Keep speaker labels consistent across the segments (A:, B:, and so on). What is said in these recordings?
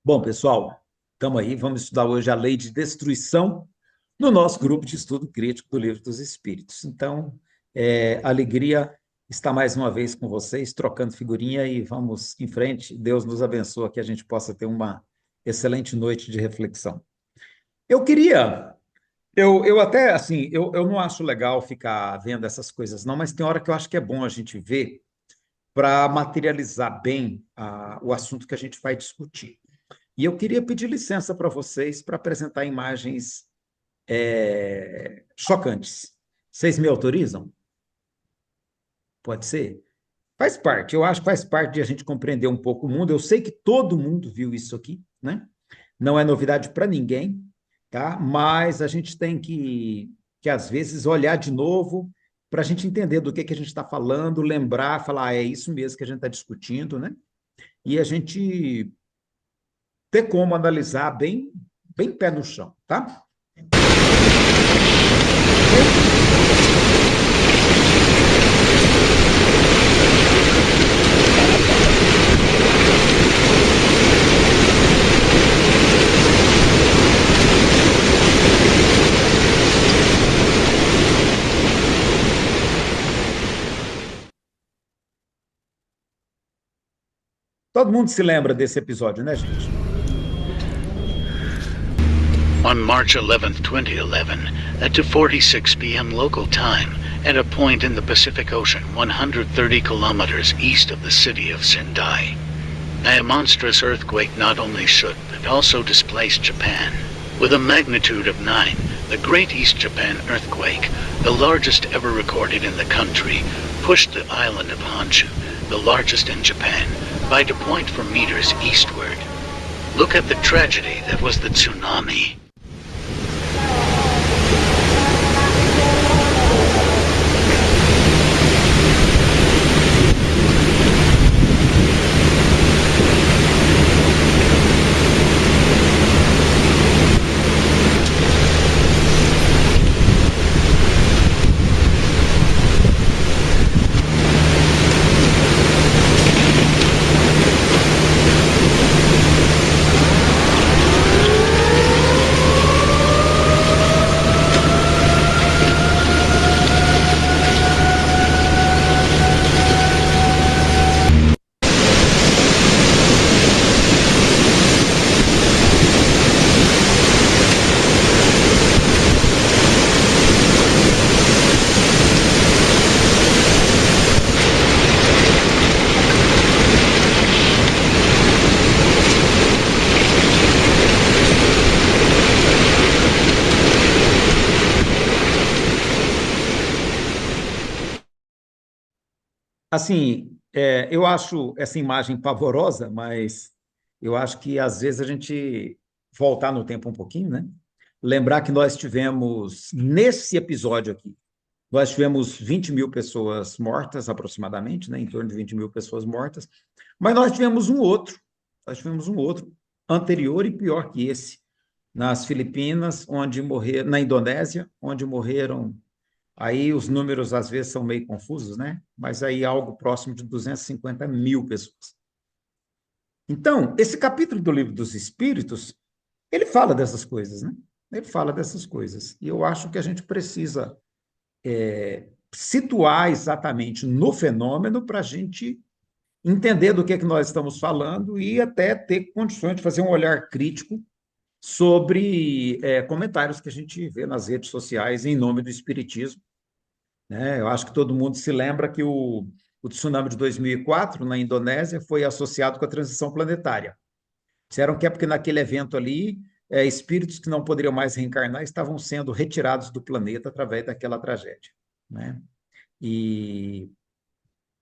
A: Bom, pessoal, estamos aí, vamos estudar hoje a lei de destruição no nosso grupo de estudo crítico do Livro dos Espíritos. Então, alegria estar mais uma vez com vocês, trocando figurinha e vamos em frente. Deus nos abençoe, que a gente possa ter uma excelente noite de reflexão. Eu queria, eu até, assim, eu não acho legal ficar vendo essas coisas, não, mas tem hora que eu acho que é bom a gente ver para materializar bem o assunto que a gente vai discutir. E eu queria pedir licença para vocês para apresentar imagens chocantes. Vocês me autorizam? Pode ser? Faz parte, eu acho que faz parte de a gente compreender um pouco o mundo. Eu sei que todo mundo viu isso aqui, né? Não é novidade para ninguém, tá? Mas a gente tem que às vezes, olhar de novo para a gente entender do que a gente está falando, lembrar, falar, é isso mesmo que a gente está discutindo, né? E a gente ter como analisar bem pé no chão, tá? Todo mundo se lembra desse episódio, né, gente?
B: On March 11th, 2011, at 2:46 p.m. local time, at a point in the Pacific Ocean 130 kilometers east of the city of Sendai, a monstrous earthquake not only shook but also displaced Japan. With a magnitude of 9, the Great East Japan Earthquake, the largest ever recorded in the country, pushed the island of Honshu, the largest in Japan, by 2.4 meters eastward. Look at the tragedy that was the tsunami.
A: Assim, eu acho essa imagem pavorosa, mas eu acho que às vezes a gente voltar no tempo um pouquinho, né? Lembrar que nós tivemos, nesse episódio aqui, nós tivemos 20 mil pessoas mortas, aproximadamente, né? Em torno de 20 mil pessoas mortas, mas nós tivemos um outro anterior e pior que esse, nas Filipinas, na Indonésia, onde morreram. Aí os números às vezes são meio confusos, né? Mas aí algo próximo de 250 mil pessoas. Então, esse capítulo do Livro dos Espíritos, ele fala dessas coisas, né? Ele fala dessas coisas. E eu acho que a gente precisa situar exatamente no fenômeno para a gente entender do que nós estamos falando e até ter condições de fazer um olhar crítico sobre comentários que a gente vê nas redes sociais em nome do Espiritismo, né? Eu acho que todo mundo se lembra que o tsunami de 2004, na Indonésia, foi associado com a transição planetária. Disseram que é porque naquele evento ali, espíritos que não poderiam mais reencarnar estavam sendo retirados do planeta através daquela tragédia, né? E,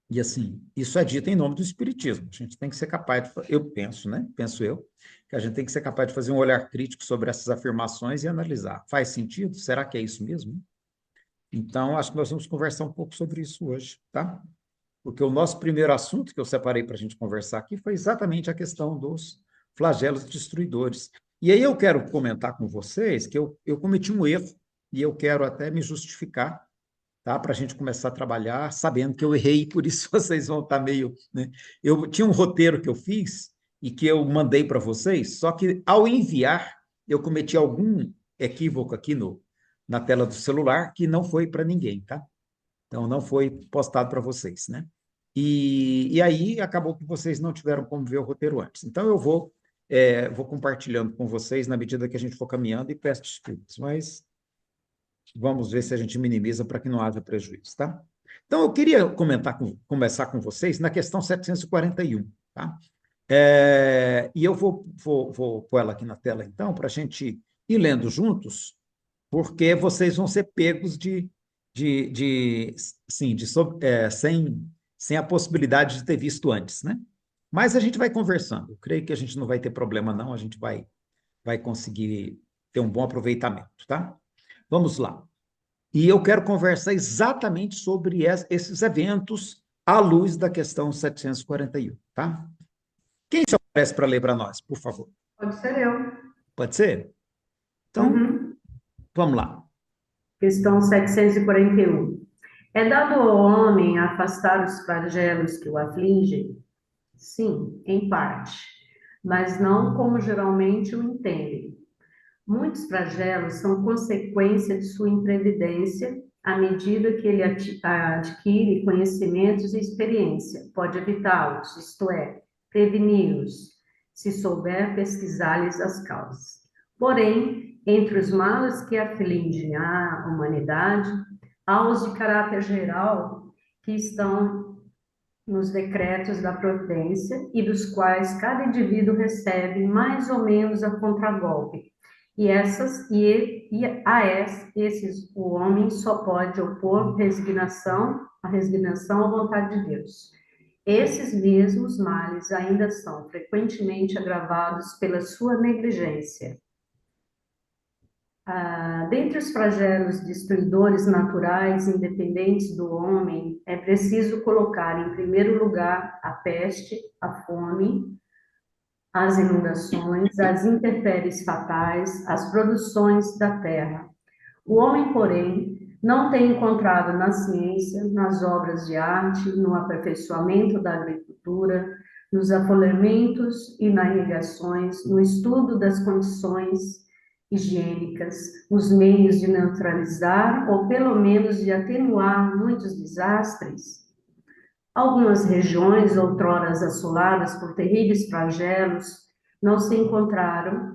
A: e assim, isso é dito em nome do Espiritismo. A gente tem que ser capaz de, eu penso, né? Penso eu, que a gente tem que ser capaz de fazer um olhar crítico sobre essas afirmações e analisar. Faz sentido? Será que é isso mesmo? Então, acho que nós vamos conversar um pouco sobre isso hoje, tá? Porque o nosso primeiro assunto que eu separei para a gente conversar aqui foi exatamente a questão dos flagelos destruidores. E aí eu quero comentar com vocês que eu cometi um erro e eu quero até me justificar, tá? Para a gente começar a trabalhar sabendo que eu errei, por isso vocês vão estar meio, né? Eu tinha um roteiro que eu fiz e que eu mandei para vocês, só que ao enviar, eu cometi algum equívoco aqui na tela do celular, que não foi para ninguém, tá? Então, não foi postado para vocês, né? E aí acabou que vocês não tiveram como ver o roteiro antes. Então, eu vou compartilhando com vocês na medida que a gente for caminhando e peço desculpas, mas vamos ver se a gente minimiza para que não haja prejuízo, tá? Então, eu queria começar com vocês na questão 741, tá? E eu vou pôr ela aqui na tela, então, para a gente ir lendo juntos, porque vocês vão ser pegos sim, sem a possibilidade de ter visto antes, né? Mas a gente vai conversando. Eu creio que a gente não vai ter problema, não. A gente vai conseguir ter um bom aproveitamento, tá? Vamos lá. E eu quero conversar exatamente sobre esses eventos à luz da questão 741, tá? Quem se oferece para ler para nós, por favor?
C: Pode ser eu.
A: Pode ser? Então, vamos lá.
C: Questão 741. É dado ao homem afastar os flagelos que o afligem? Sim, em parte, mas não como geralmente o entendem. Muitos flagelos são consequência de sua imprevidência à medida que ele adquire conhecimentos e experiência. Pode evitá-los, isto é, preveni-los, se souber pesquisar-lhes as causas. Porém, entre os males que afligem a humanidade, há os de caráter geral que estão nos decretos da providência e dos quais cada indivíduo recebe mais ou menos a contragolpe. E a esses o homem só pode opor a resignação à vontade de Deus. Esses mesmos males ainda são frequentemente agravados pela sua negligência. Dentre os flagelos destruidores naturais independentes do homem, é preciso colocar em primeiro lugar a peste, a fome, as inundações, as intempéries fatais, as produções da terra. O homem, porém, não tem encontrado na ciência, nas obras de arte, no aperfeiçoamento da agricultura, nos afoliamentos e nas irrigações, no estudo das condições higiênicas, os meios de neutralizar ou pelo menos de atenuar muitos desastres. Algumas regiões, outrora assoladas por terríveis flagelos, não se encontram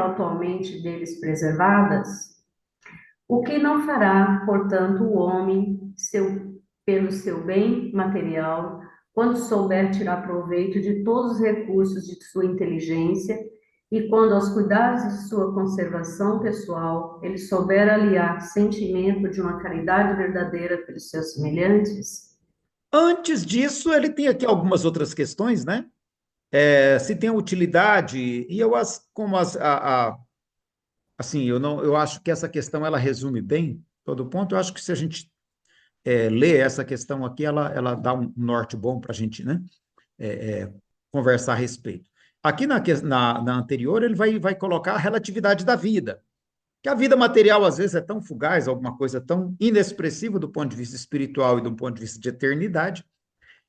C: atualmente deles preservadas. O que não fará, portanto, o homem pelo seu bem material, quando souber tirar proveito de todos os recursos de sua inteligência e quando aos cuidados de sua conservação pessoal ele souber aliar sentimento de uma caridade verdadeira pelos seus semelhantes?
A: Antes disso, ele tem aqui algumas outras questões, né? Se tem utilidade, e eu assim, eu acho que essa questão ela resume bem todo o ponto. Eu acho que se a gente ler essa questão aqui, ela dá um norte bom para a gente, né? Conversar a respeito. Aqui na anterior, ele vai colocar a relatividade da vida, que a vida material, às vezes, é tão fugaz, alguma coisa tão inexpressiva do ponto de vista espiritual e do ponto de vista de eternidade,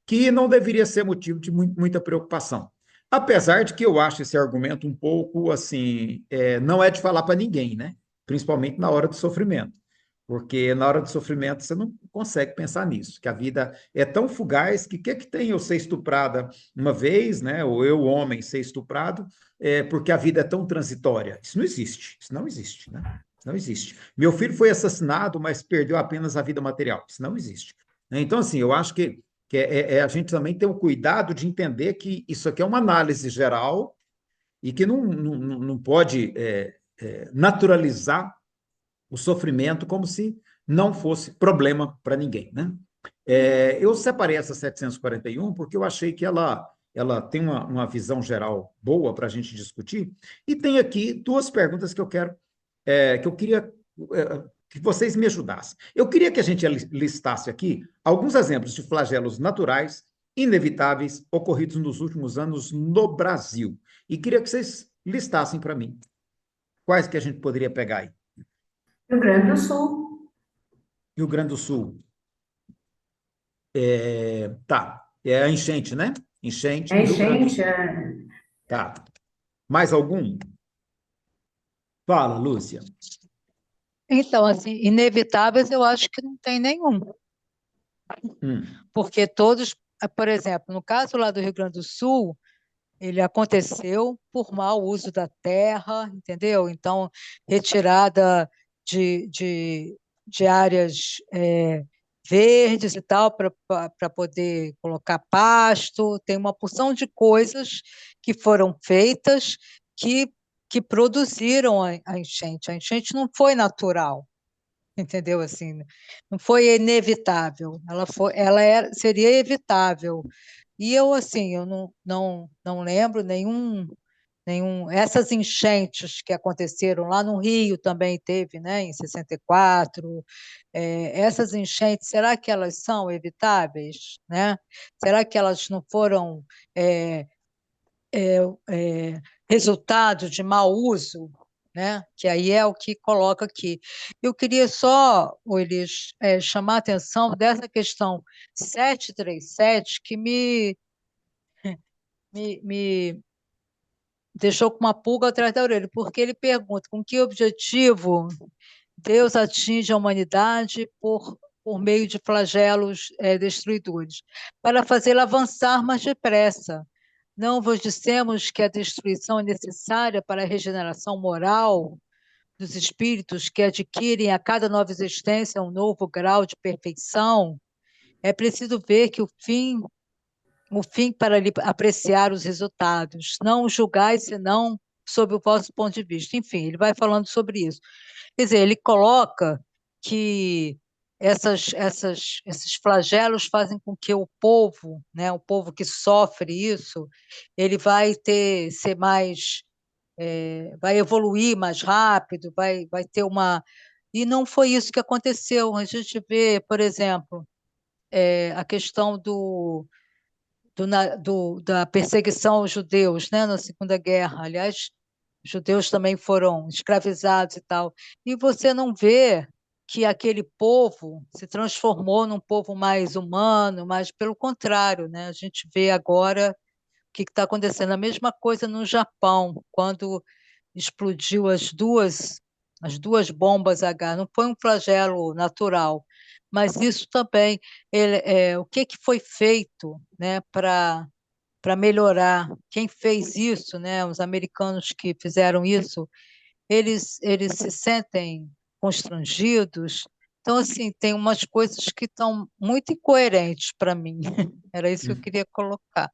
A: que não deveria ser motivo de muita preocupação. Apesar de que eu acho esse argumento um pouco assim, não é de falar para ninguém, né? Principalmente na hora do sofrimento. Porque na hora do sofrimento você não consegue pensar nisso, que a vida é tão fugaz que o que tem eu ser estuprada uma vez, né? Ou eu, homem, ser estuprado, porque a vida é tão transitória. Isso não existe, isso não existe, né? Isso não existe. Meu filho foi assassinado, mas perdeu apenas a vida material. Isso não existe. Então, assim, eu acho que a gente também tem o cuidado de entender que isso aqui é uma análise geral e que não pode naturalizar o sofrimento como se não fosse problema para ninguém, né? Eu separei essa 741 porque eu achei que ela tem uma visão geral boa para a gente discutir, e tem aqui duas perguntas que eu queria que vocês me ajudassem. Eu queria que a gente listasse aqui alguns exemplos de flagelos naturais inevitáveis ocorridos nos últimos anos no Brasil, e queria que vocês listassem para mim quais que a gente poderia pegar aí.
C: Rio Grande do Sul.
A: Rio Grande do Sul. Tá, é a enchente, né? enchente
C: É
A: no Rio Grande do
C: enchente,
A: Sul.
C: é.
A: Tá. Mais algum? Fala, Lúcia.
D: Então, assim, inevitáveis eu acho que não tem nenhum,
A: Hum,
D: porque todos, por exemplo, no caso lá do Rio Grande do Sul, ele aconteceu por mau uso da terra, entendeu? Então, retirada de, de, de áreas verdes e tal, para poder colocar pasto, tem uma porção de coisas que foram feitas que, que produziram a enchente. A enchente não foi natural, entendeu? Assim, não foi inevitável, seria evitável. E eu, assim, eu não lembro essas enchentes que aconteceram lá no Rio também teve, né, em 64, essas enchentes, será que elas são evitáveis, né? Será que elas não foram é, é, resultado de mau uso, né? Que aí é o que coloca aqui. Eu queria só, Elis, chamar a atenção dessa questão 737 que me deixou com uma pulga atrás da orelha, porque ele pergunta com que objetivo Deus atinge a humanidade por meio de flagelos destruidores, para fazê-la avançar mais depressa. Não vos dissemos que a destruição é necessária para a regeneração moral dos espíritos que adquirem a cada nova existência um novo grau de perfeição? É preciso ver que o fim para apreciar os resultados. Não julgai senão sob o vosso ponto de vista. Enfim, ele vai falando sobre isso. Quer dizer, ele coloca que esses flagelos fazem com que o povo, né, o povo que sofre isso, ele vai ser mais, vai evoluir mais rápido, vai ter uma. E não foi isso que aconteceu. A gente vê, por exemplo, a questão da perseguição aos judeus, né, na Segunda Guerra. Aliás, os judeus também foram escravizados e tal. E você não vê que aquele povo se transformou num povo mais humano, mas pelo contrário, né? A gente vê agora o que está acontecendo. A mesma coisa no Japão, quando explodiu as duas bombas H. Não foi um flagelo natural, mas isso também, o que foi feito, né, para melhorar? Quem fez isso, né, os americanos que fizeram isso, eles se sentem constrangidos. Então, assim, tem umas coisas que estão muito incoerentes para mim. Era isso que eu
A: hum.
D: queria colocar.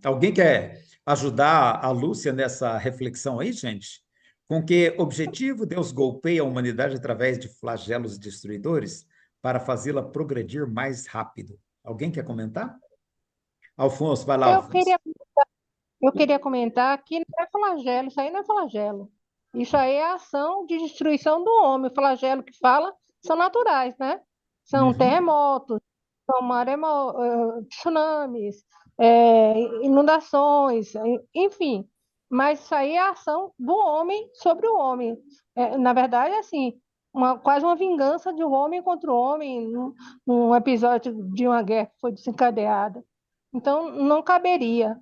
A: Alguém quer ajudar a Lúcia nessa reflexão aí, gente? Com que objetivo Deus golpeia a humanidade através de flagelos destruidores para fazê-la progredir mais rápido? Alguém quer comentar? Alfonso, vai lá,
E: Eu
A: Alfonso.
E: queria, eu queria comentar que não é flagelo, isso aí não é flagelo. Isso aí é ação de destruição do homem. O flagelo que fala são naturais, né? São
A: Uhum.
E: terremotos, são tsunamis, inundações, enfim. Mas isso aí é a ação do homem sobre o homem. Na verdade, é assim, quase uma vingança de um homem contra o homem, num episódio de uma guerra que foi desencadeada. Então, não caberia,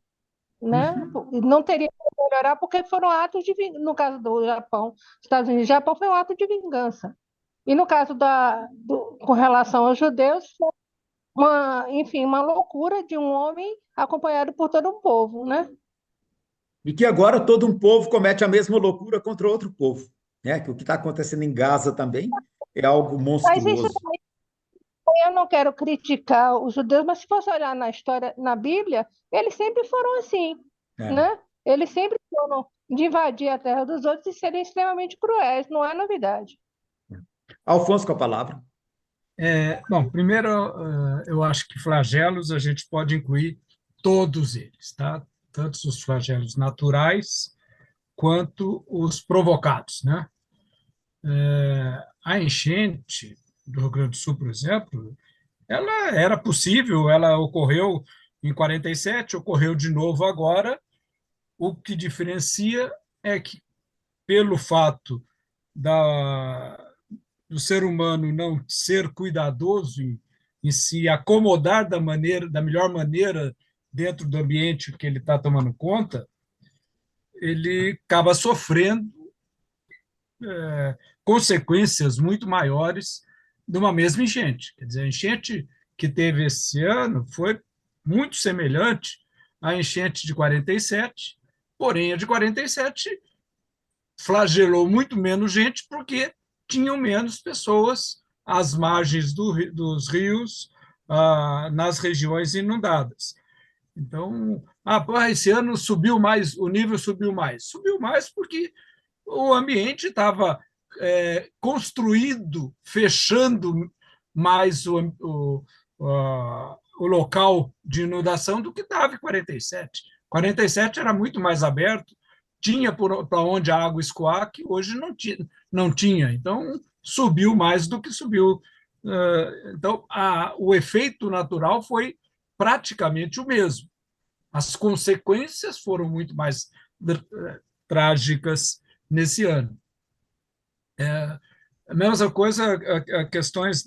E: né?
A: Uhum.
E: Não teria como melhorar porque foram atos de no caso do Japão, Estados Unidos e Japão foi um ato de vingança. E no caso com relação aos judeus, foi enfim, uma loucura de um homem acompanhado por todo um povo, né?
A: E que agora todo um povo comete a mesma loucura contra outro povo, né? Que o que está acontecendo em Gaza também é algo
E: Mas isso
A: monstruoso.
E: também, eu não quero criticar os judeus, mas se você olhar na história, na Bíblia, eles sempre foram assim,
A: É.
E: né? Eles sempre foram de invadir a terra dos outros e serem extremamente cruéis, não é novidade.
A: Alfonso com a palavra.
F: Bom, primeiro, eu acho que flagelos a gente pode incluir todos eles, tá? Tanto os flagelos naturais quanto os provocados, né? A enchente do Rio Grande do Sul, por exemplo, ela era possível, ela ocorreu em 47, ocorreu de novo agora. O que diferencia é que, pelo fato da, do ser humano não ser cuidadoso em se acomodar da melhor maneira dentro do ambiente que ele está tomando conta, ele acaba sofrendo consequências muito maiores de uma mesma enchente. Quer dizer, a enchente que teve esse ano foi muito semelhante à enchente de 47, porém a de 47 flagelou muito menos gente porque tinham menos pessoas às margens dos rios, nas regiões inundadas. Então, esse ano subiu mais, o nível subiu mais. Subiu mais porque o ambiente estava construído, fechando mais o local de inundação do que estava em 47. 47 era muito mais aberto, tinha para onde a água escoar, que hoje não tinha. Então, subiu mais do que subiu. Então, o efeito natural foi praticamente o mesmo. As consequências foram muito mais trágicas nesse ano. A mesma coisa, questões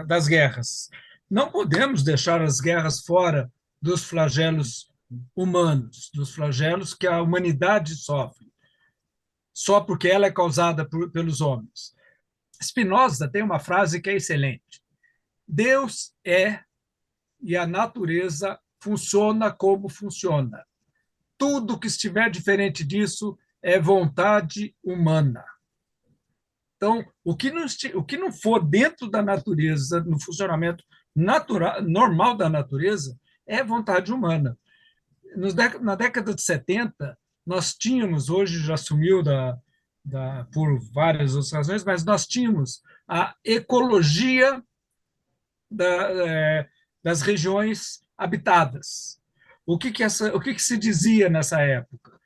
F: das guerras. Não podemos deixar as guerras fora dos flagelos humanos, dos flagelos que a humanidade sofre, só porque ela é causada pelos homens. Spinoza tem uma frase que é excelente. Deus é e a natureza funciona como funciona. Tudo que estiver diferente disso é vontade humana. Então, o que não for dentro da natureza, no funcionamento normal da natureza, é vontade humana. Na década de 70, nós tínhamos, hoje já sumiu por várias outras razões, mas nós tínhamos a ecologia das regiões habitadas. O que se dizia nessa época?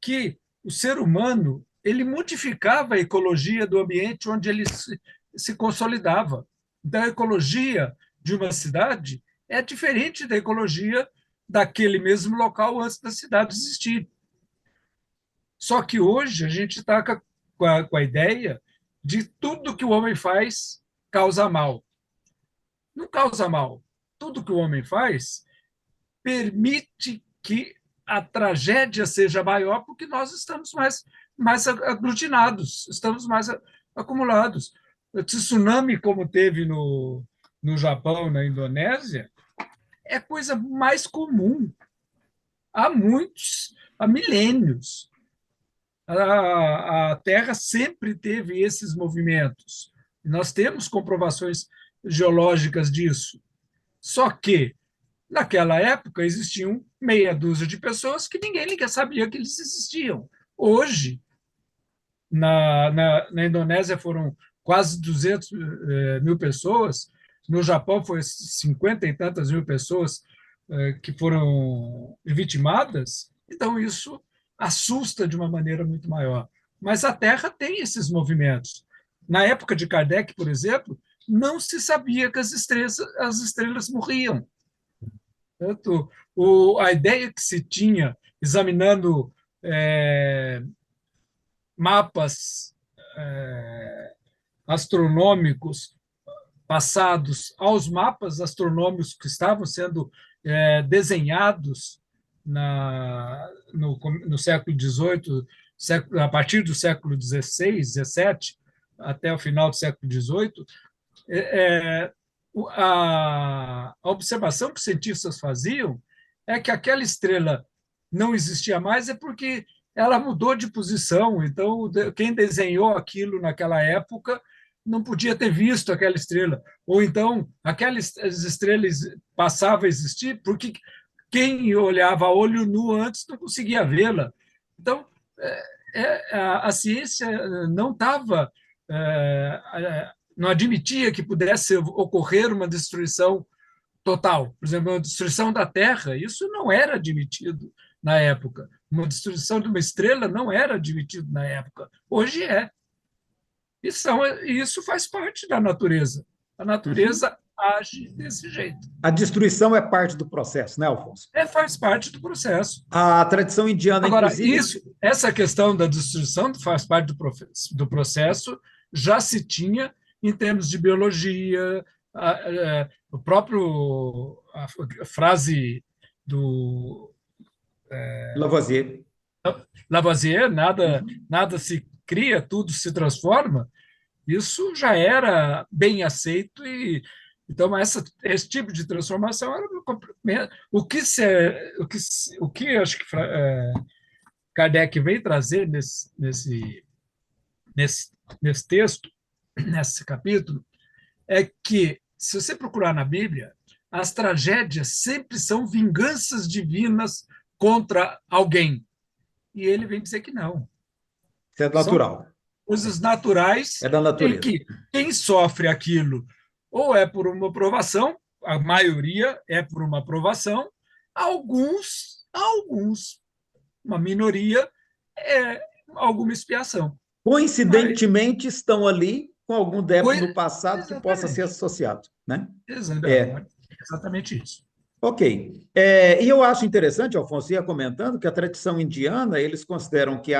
F: Que o ser humano ele modificava a ecologia do ambiente onde ele se consolidava. Então, a ecologia de uma cidade é diferente da ecologia daquele mesmo local antes da cidade existir. Só que hoje a gente está com a ideia de tudo que o homem faz causa mal. Não causa mal. Tudo que o homem faz permite que a tragédia seja maior porque nós estamos mais aglutinados, estamos mais acumulados. O tsunami, como teve no Japão, na Indonésia, é coisa mais comum há milênios. A Terra sempre teve esses movimentos. Nós temos comprovações geológicas disso. Só que, naquela época, existiam meia dúzia de pessoas que ninguém sabia que eles existiam. Hoje, na Indonésia foram quase 200 mil pessoas, no Japão foi 50 e tantas mil pessoas que foram vitimadas, então isso assusta de uma maneira muito maior. Mas a Terra tem esses movimentos. Na época de Kardec, por exemplo, não se sabia que as estrelas morriam. Tanto, a ideia que se tinha, examinando mapas astronômicos passados aos mapas astronômicos que estavam sendo desenhados no século XVIII, a partir do século XVI, XVII, até o final do século XVIII, a observação que os cientistas faziam é que aquela estrela não existia mais porque ela mudou de posição. Então, quem desenhou aquilo naquela época não podia ter visto aquela estrela. Ou então, aquelas estrelas passavam a existir porque quem olhava a olho nu antes não conseguia vê-la. Então, a ciência não estava... não admitia que pudesse ocorrer uma destruição total. Por exemplo, uma destruição da Terra, isso não era admitido na época. Uma destruição de uma estrela não era admitido na época. Hoje é. E isso faz parte da natureza. A natureza age desse jeito.
A: A destruição é parte do processo, né, Alfonso?
F: Faz parte do processo.
A: A tradição indiana,
F: agora,
A: inclusive...
F: essa questão da destruição faz parte do processo, já se tinha em termos de biologia, o próprio a frase do
A: Lavoisier.
F: Lavoisier, nada,
A: Uhum.
F: nada se cria, tudo se transforma, isso já era bem aceito e então esse tipo de transformação era o que acho que Kardec vem trazer nesse, nesse texto, nesse capítulo, é que, se você procurar na Bíblia, as tragédias sempre são vinganças divinas contra alguém. E ele vem dizer que não.
A: Isso é
F: São
A: natural.
F: coisas naturais
A: É da
F: em
A: natureza.
F: que quem sofre aquilo ou é por uma provação, a maioria é por uma provação, alguns, uma minoria, é alguma expiação. Mas,
A: Coincidentemente, estão ali com algum débito no passado que possa ser
F: exatamente,
A: associado, né? É,
F: exatamente, exatamente isso.
A: ok. E eu acho interessante, Alfonso ia comentando, que a tradição indiana, eles consideram que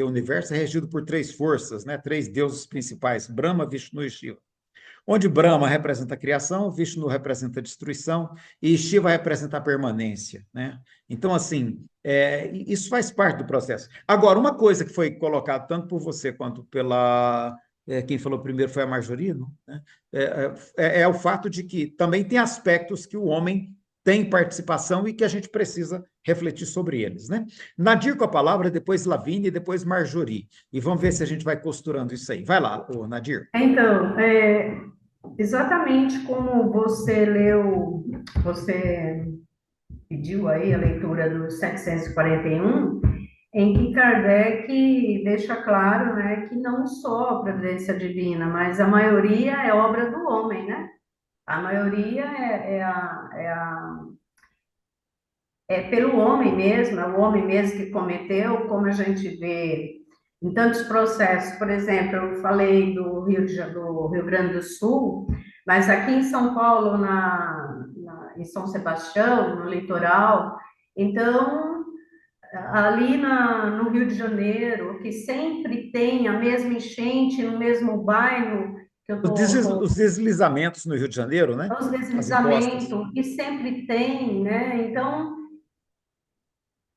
A: o universo é regido por três forças, né? Três deuses principais, Brahma, Vishnu e Shiva. Onde Brahma representa a criação, Vishnu representa a destruição e Shiva representa a permanência, né? Então, assim, isso faz parte do processo. Agora, uma coisa que foi colocada tanto por você quanto quem falou primeiro foi a Marjorino, né? É o fato de que também tem aspectos que o homem tem participação e que a gente precisa refletir sobre eles, né? Nadir com a palavra, depois Lavínia e depois Marjorie. E vamos ver se a gente vai costurando isso aí. Vai lá, ô Nadir.
C: Então, exatamente como você leu, você pediu aí a leitura do 741, em que Kardec deixa claro, né, que não só a providência divina, mas a maioria é obra do homem, né? A maioria é pelo homem mesmo, é o homem mesmo que cometeu, como a gente vê em tantos processos. Por exemplo, eu falei do Rio Grande do Sul, mas aqui em São Paulo, em São Sebastião, no litoral, então, ali no Rio de Janeiro, que sempre tem a mesma enchente no mesmo bairro, que eu estou
A: Os deslizamentos no Rio de Janeiro, né?
C: os
A: As encostas.
C: deslizamentos, que sempre tem, né? Então,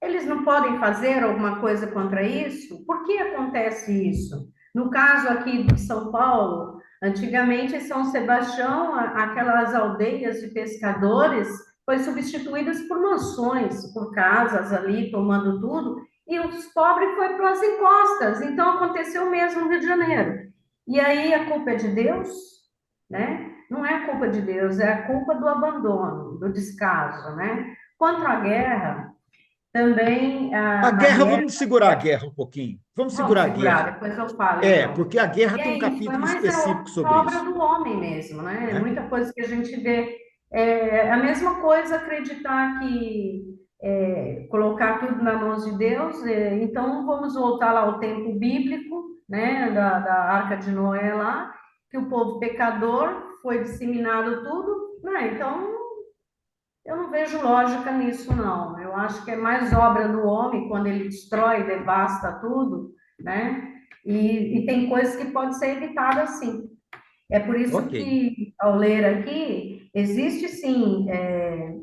C: eles não podem fazer alguma coisa contra isso? Por que acontece isso? No caso aqui de São Paulo, antigamente São Sebastião, aquelas aldeias de pescadores, foi substituídas por mansões, por casas ali, tomando tudo, e os pobres foi para as encostas. Então aconteceu mesmo no Rio de Janeiro. E aí a culpa é de Deus, né? Não é a culpa de Deus, é a culpa do abandono, do descaso, né? Quanto à guerra, também,
A: A
C: na
A: guerra,
C: guerra,
A: vamos segurar a guerra um pouquinho. Vamos
C: vamos
A: segurar a
C: segurar,
A: guerra.
C: depois eu falo, então.
A: Porque a guerra
C: E
A: tem
C: é
A: um
C: isso, é
A: capítulo
C: mais
A: específico sobre
C: obra
A: isso,
C: do homem mesmo, né?
A: né?
C: Muita coisa que a gente vê. É a mesma coisa acreditar que colocar tudo nas mãos de Deus. Então, vamos voltar lá ao tempo bíblico, né? Da Arca de Noé lá, que o povo pecador foi disseminado tudo, né? Então, eu não vejo lógica nisso, não. Eu acho que é mais obra do homem quando ele destrói, devasta tudo, né? E tem coisas que podem ser evitadas, sim. É por isso
A: Ok,
C: que, ao ler aqui, existe sim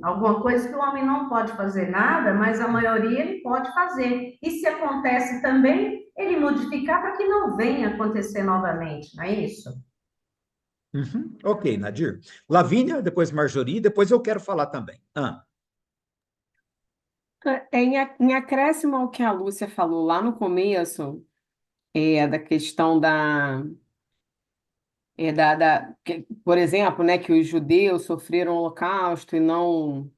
C: alguma coisa que o homem não pode fazer nada, mas a maioria ele pode fazer. E se acontece também, ele modificar para que não venha acontecer novamente, não é isso?
A: uhum. Ok, Nadir. Lavínia, depois Marjorie, depois eu quero falar também.
G: Em acréscimo ao que a Lúcia falou lá no começo, da questão por exemplo, né, que os judeus sofreram o Holocausto e não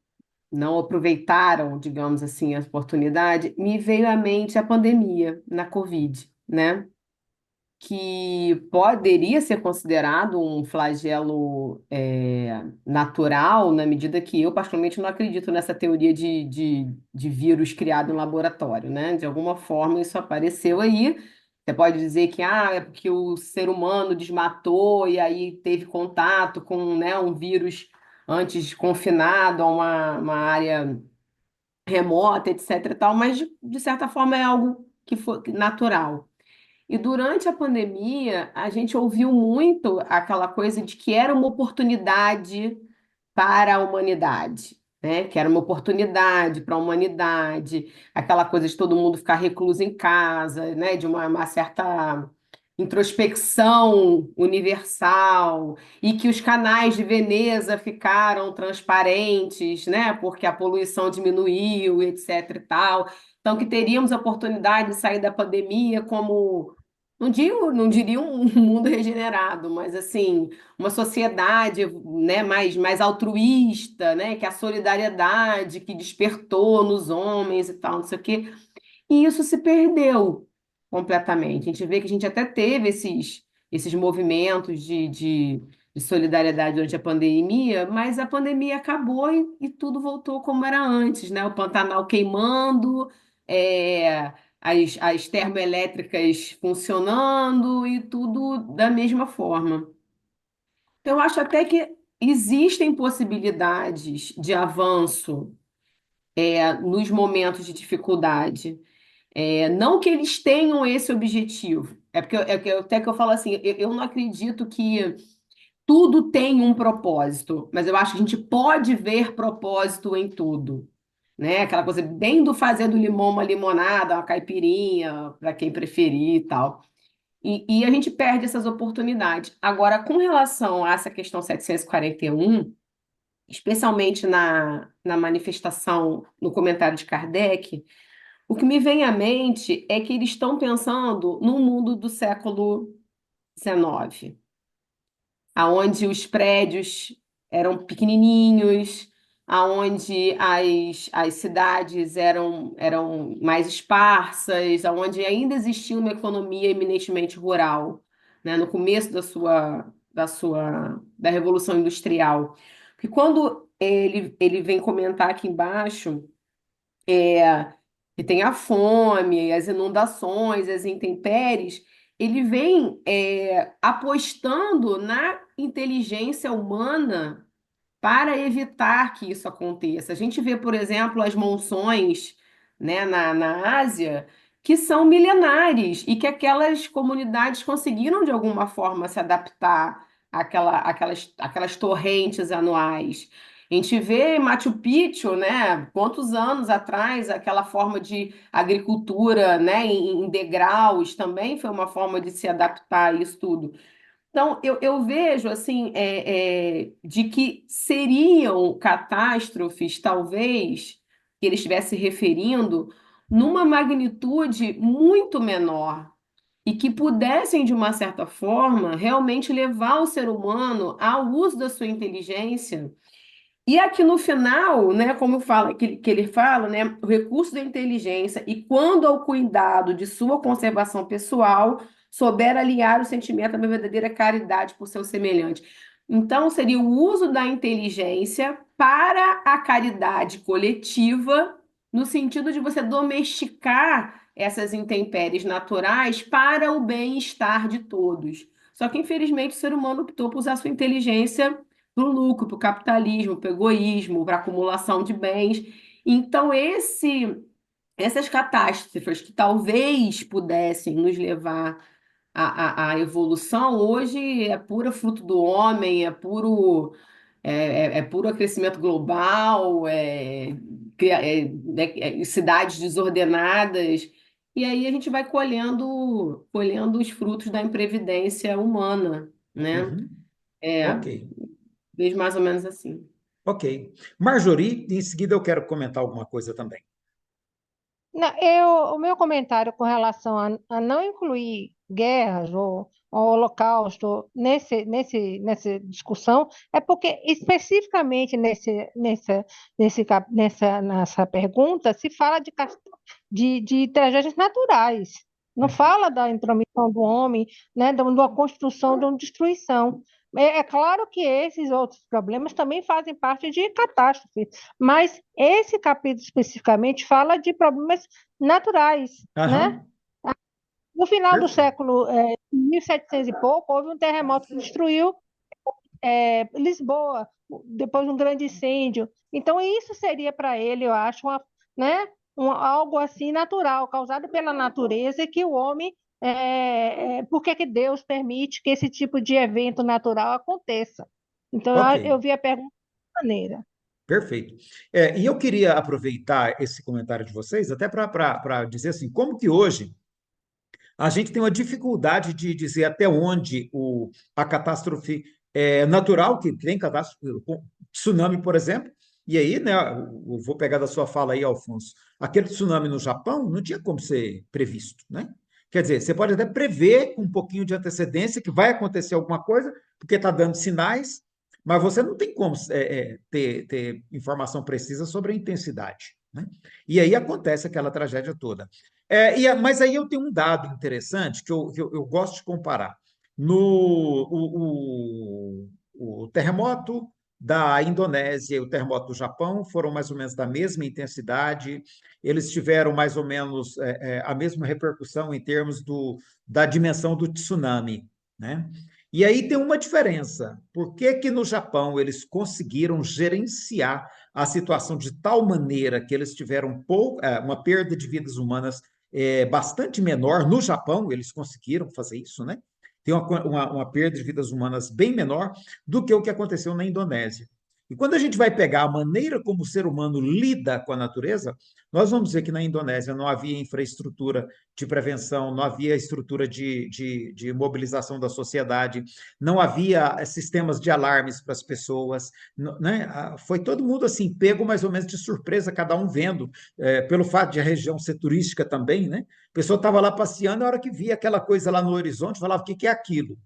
G: aproveitaram, digamos assim, a oportunidade, me veio à mente a pandemia na Covid, né? Que poderia ser considerado um flagelo natural, na medida que eu, particularmente, não acredito nessa teoria de vírus criado em laboratório, né? De alguma forma isso apareceu aí. Você pode dizer que é porque o ser humano desmatou e aí teve contato com, né, um vírus antes confinado a uma área remota, etc. e tal, mas de certa forma é algo que foi natural. E durante a pandemia, a gente ouviu muito aquela coisa de que era uma oportunidade para a humanidade, né? Que era uma oportunidade para a humanidade, aquela coisa de todo mundo ficar recluso em casa, né? De uma certa introspecção universal, e que os canais de Veneza ficaram transparentes, né? Porque a poluição diminuiu, etc. e tal. Então, que teríamos a oportunidade de sair da pandemia como, não diria um mundo regenerado, mas assim, uma sociedade, né, mais altruísta, né, que a solidariedade que despertou nos homens e tal, não sei o quê. E isso se perdeu completamente. A gente vê que a gente até teve esses movimentos de solidariedade durante a pandemia, mas a pandemia acabou e tudo voltou como era antes, né? O Pantanal queimando, as termoelétricas funcionando e tudo da mesma forma. Então, eu acho até que existem possibilidades de avanço, nos momentos de dificuldade. Não que eles tenham esse objetivo, até que eu falo assim, eu não acredito que tudo tem um propósito, mas eu acho que a gente pode ver propósito em tudo, né? Aquela coisa bem do fazer do limão uma limonada, uma caipirinha, para quem preferir e tal. E a gente perde essas oportunidades. Agora, com relação a essa questão 741, especialmente na manifestação, no comentário de Kardec, o que me vem à mente é que eles estão pensando no mundo do século XIX, aonde os prédios eram pequenininhos, aonde as cidades eram mais esparsas, aonde ainda existia uma economia eminentemente rural, né, no começo da Revolução Industrial. Porque quando ele vem comentar aqui embaixo, que tem a fome, as inundações, as intempéries, ele vem apostando na inteligência humana para evitar que isso aconteça. A gente vê, por exemplo, as monções, né, na Ásia, que são milenares e que aquelas comunidades conseguiram, de alguma forma, se adaptar àquelas torrentes anuais. A gente vê Machu Picchu, né, quantos anos atrás, aquela forma de agricultura, né, em degraus também foi uma forma de se adaptar a isso tudo. Então, eu vejo assim, de que seriam catástrofes, talvez, que ele estivesse referindo, numa magnitude muito menor, e que pudessem, de uma certa forma, realmente levar o ser humano ao uso da sua inteligência. E aqui no final, né, como fala, que ele fala, né, o recurso da inteligência e quando ao cuidado de sua conservação pessoal, souber alinhar o sentimento da verdadeira caridade por seu semelhante. Então, seria o uso da inteligência para a caridade coletiva, no sentido de você domesticar essas intempéries naturais para o bem-estar de todos. Só que, infelizmente, o ser humano optou por usar sua inteligência para o lucro, para o capitalismo, para o egoísmo, para a acumulação de bens. Então, essas catástrofes que talvez pudessem nos levar à evolução, hoje é pura fruto do homem, é puro aquecimento global, cidades desordenadas. E aí a gente vai colhendo os frutos da imprevidência humana, né?
A: Uhum.
G: É,
A: Ok,
G: vejo mais ou menos assim.
A: ok. Marjorie, em seguida eu quero comentar alguma coisa também.
E: O meu comentário com relação a não incluir guerras ou holocausto nessa discussão é porque, especificamente nessa pergunta, se fala de tragédias naturais. Não fala da intromissão do homem, né, de uma construção, de uma destruição. É claro que esses outros problemas também fazem parte de catástrofes, mas esse capítulo especificamente fala de problemas naturais, né?
A: Aham,
E: No final do
A: perfeito.
E: século 1700 e pouco, houve um terremoto que destruiu Lisboa, depois de um grande incêndio. Então, isso seria para ele, eu acho, né, algo assim natural, causado pela natureza, e que o homem por que que Deus permite que esse tipo de evento natural aconteça. Então,
A: Ok,
E: eu vi a pergunta dessa maneira.
A: perfeito. E eu queria aproveitar esse comentário de vocês até para dizer assim, como que hoje a gente tem uma dificuldade de dizer até onde a catástrofe é natural, que tem catástrofe, tsunami, por exemplo, e aí, né, eu vou pegar da sua fala aí, Alfonso, aquele tsunami no Japão não tinha como ser previsto, né? Quer dizer, você pode até prever com um pouquinho de antecedência que vai acontecer alguma coisa, porque está dando sinais, mas você não tem como ter informação precisa sobre a intensidade, né? E aí acontece aquela tragédia toda. Mas aí eu tenho um dado interessante que eu gosto de comparar. No, o terremoto da Indonésia e o terremoto do Japão foram mais ou menos da mesma intensidade, eles tiveram mais ou menos a mesma repercussão em termos da dimensão do tsunami, né? E aí tem uma diferença. Por que que no Japão eles conseguiram gerenciar a situação de tal maneira que eles tiveram uma perda de vidas humanas bastante menor? No Japão, eles conseguiram fazer isso, né? Tem uma perda de vidas humanas bem menor do que o que aconteceu na Indonésia. E quando a gente vai pegar a maneira como o ser humano lida com a natureza, nós vamos ver que na Indonésia não havia infraestrutura de prevenção, não havia estrutura de mobilização da sociedade, não havia sistemas de alarmes para as pessoas, né? Foi todo mundo assim, pego mais ou menos de surpresa, cada um vendo, pelo fato de a região ser turística também, né? A pessoa estava lá passeando, a hora que via aquela coisa lá no horizonte, falava, o que que é aquilo?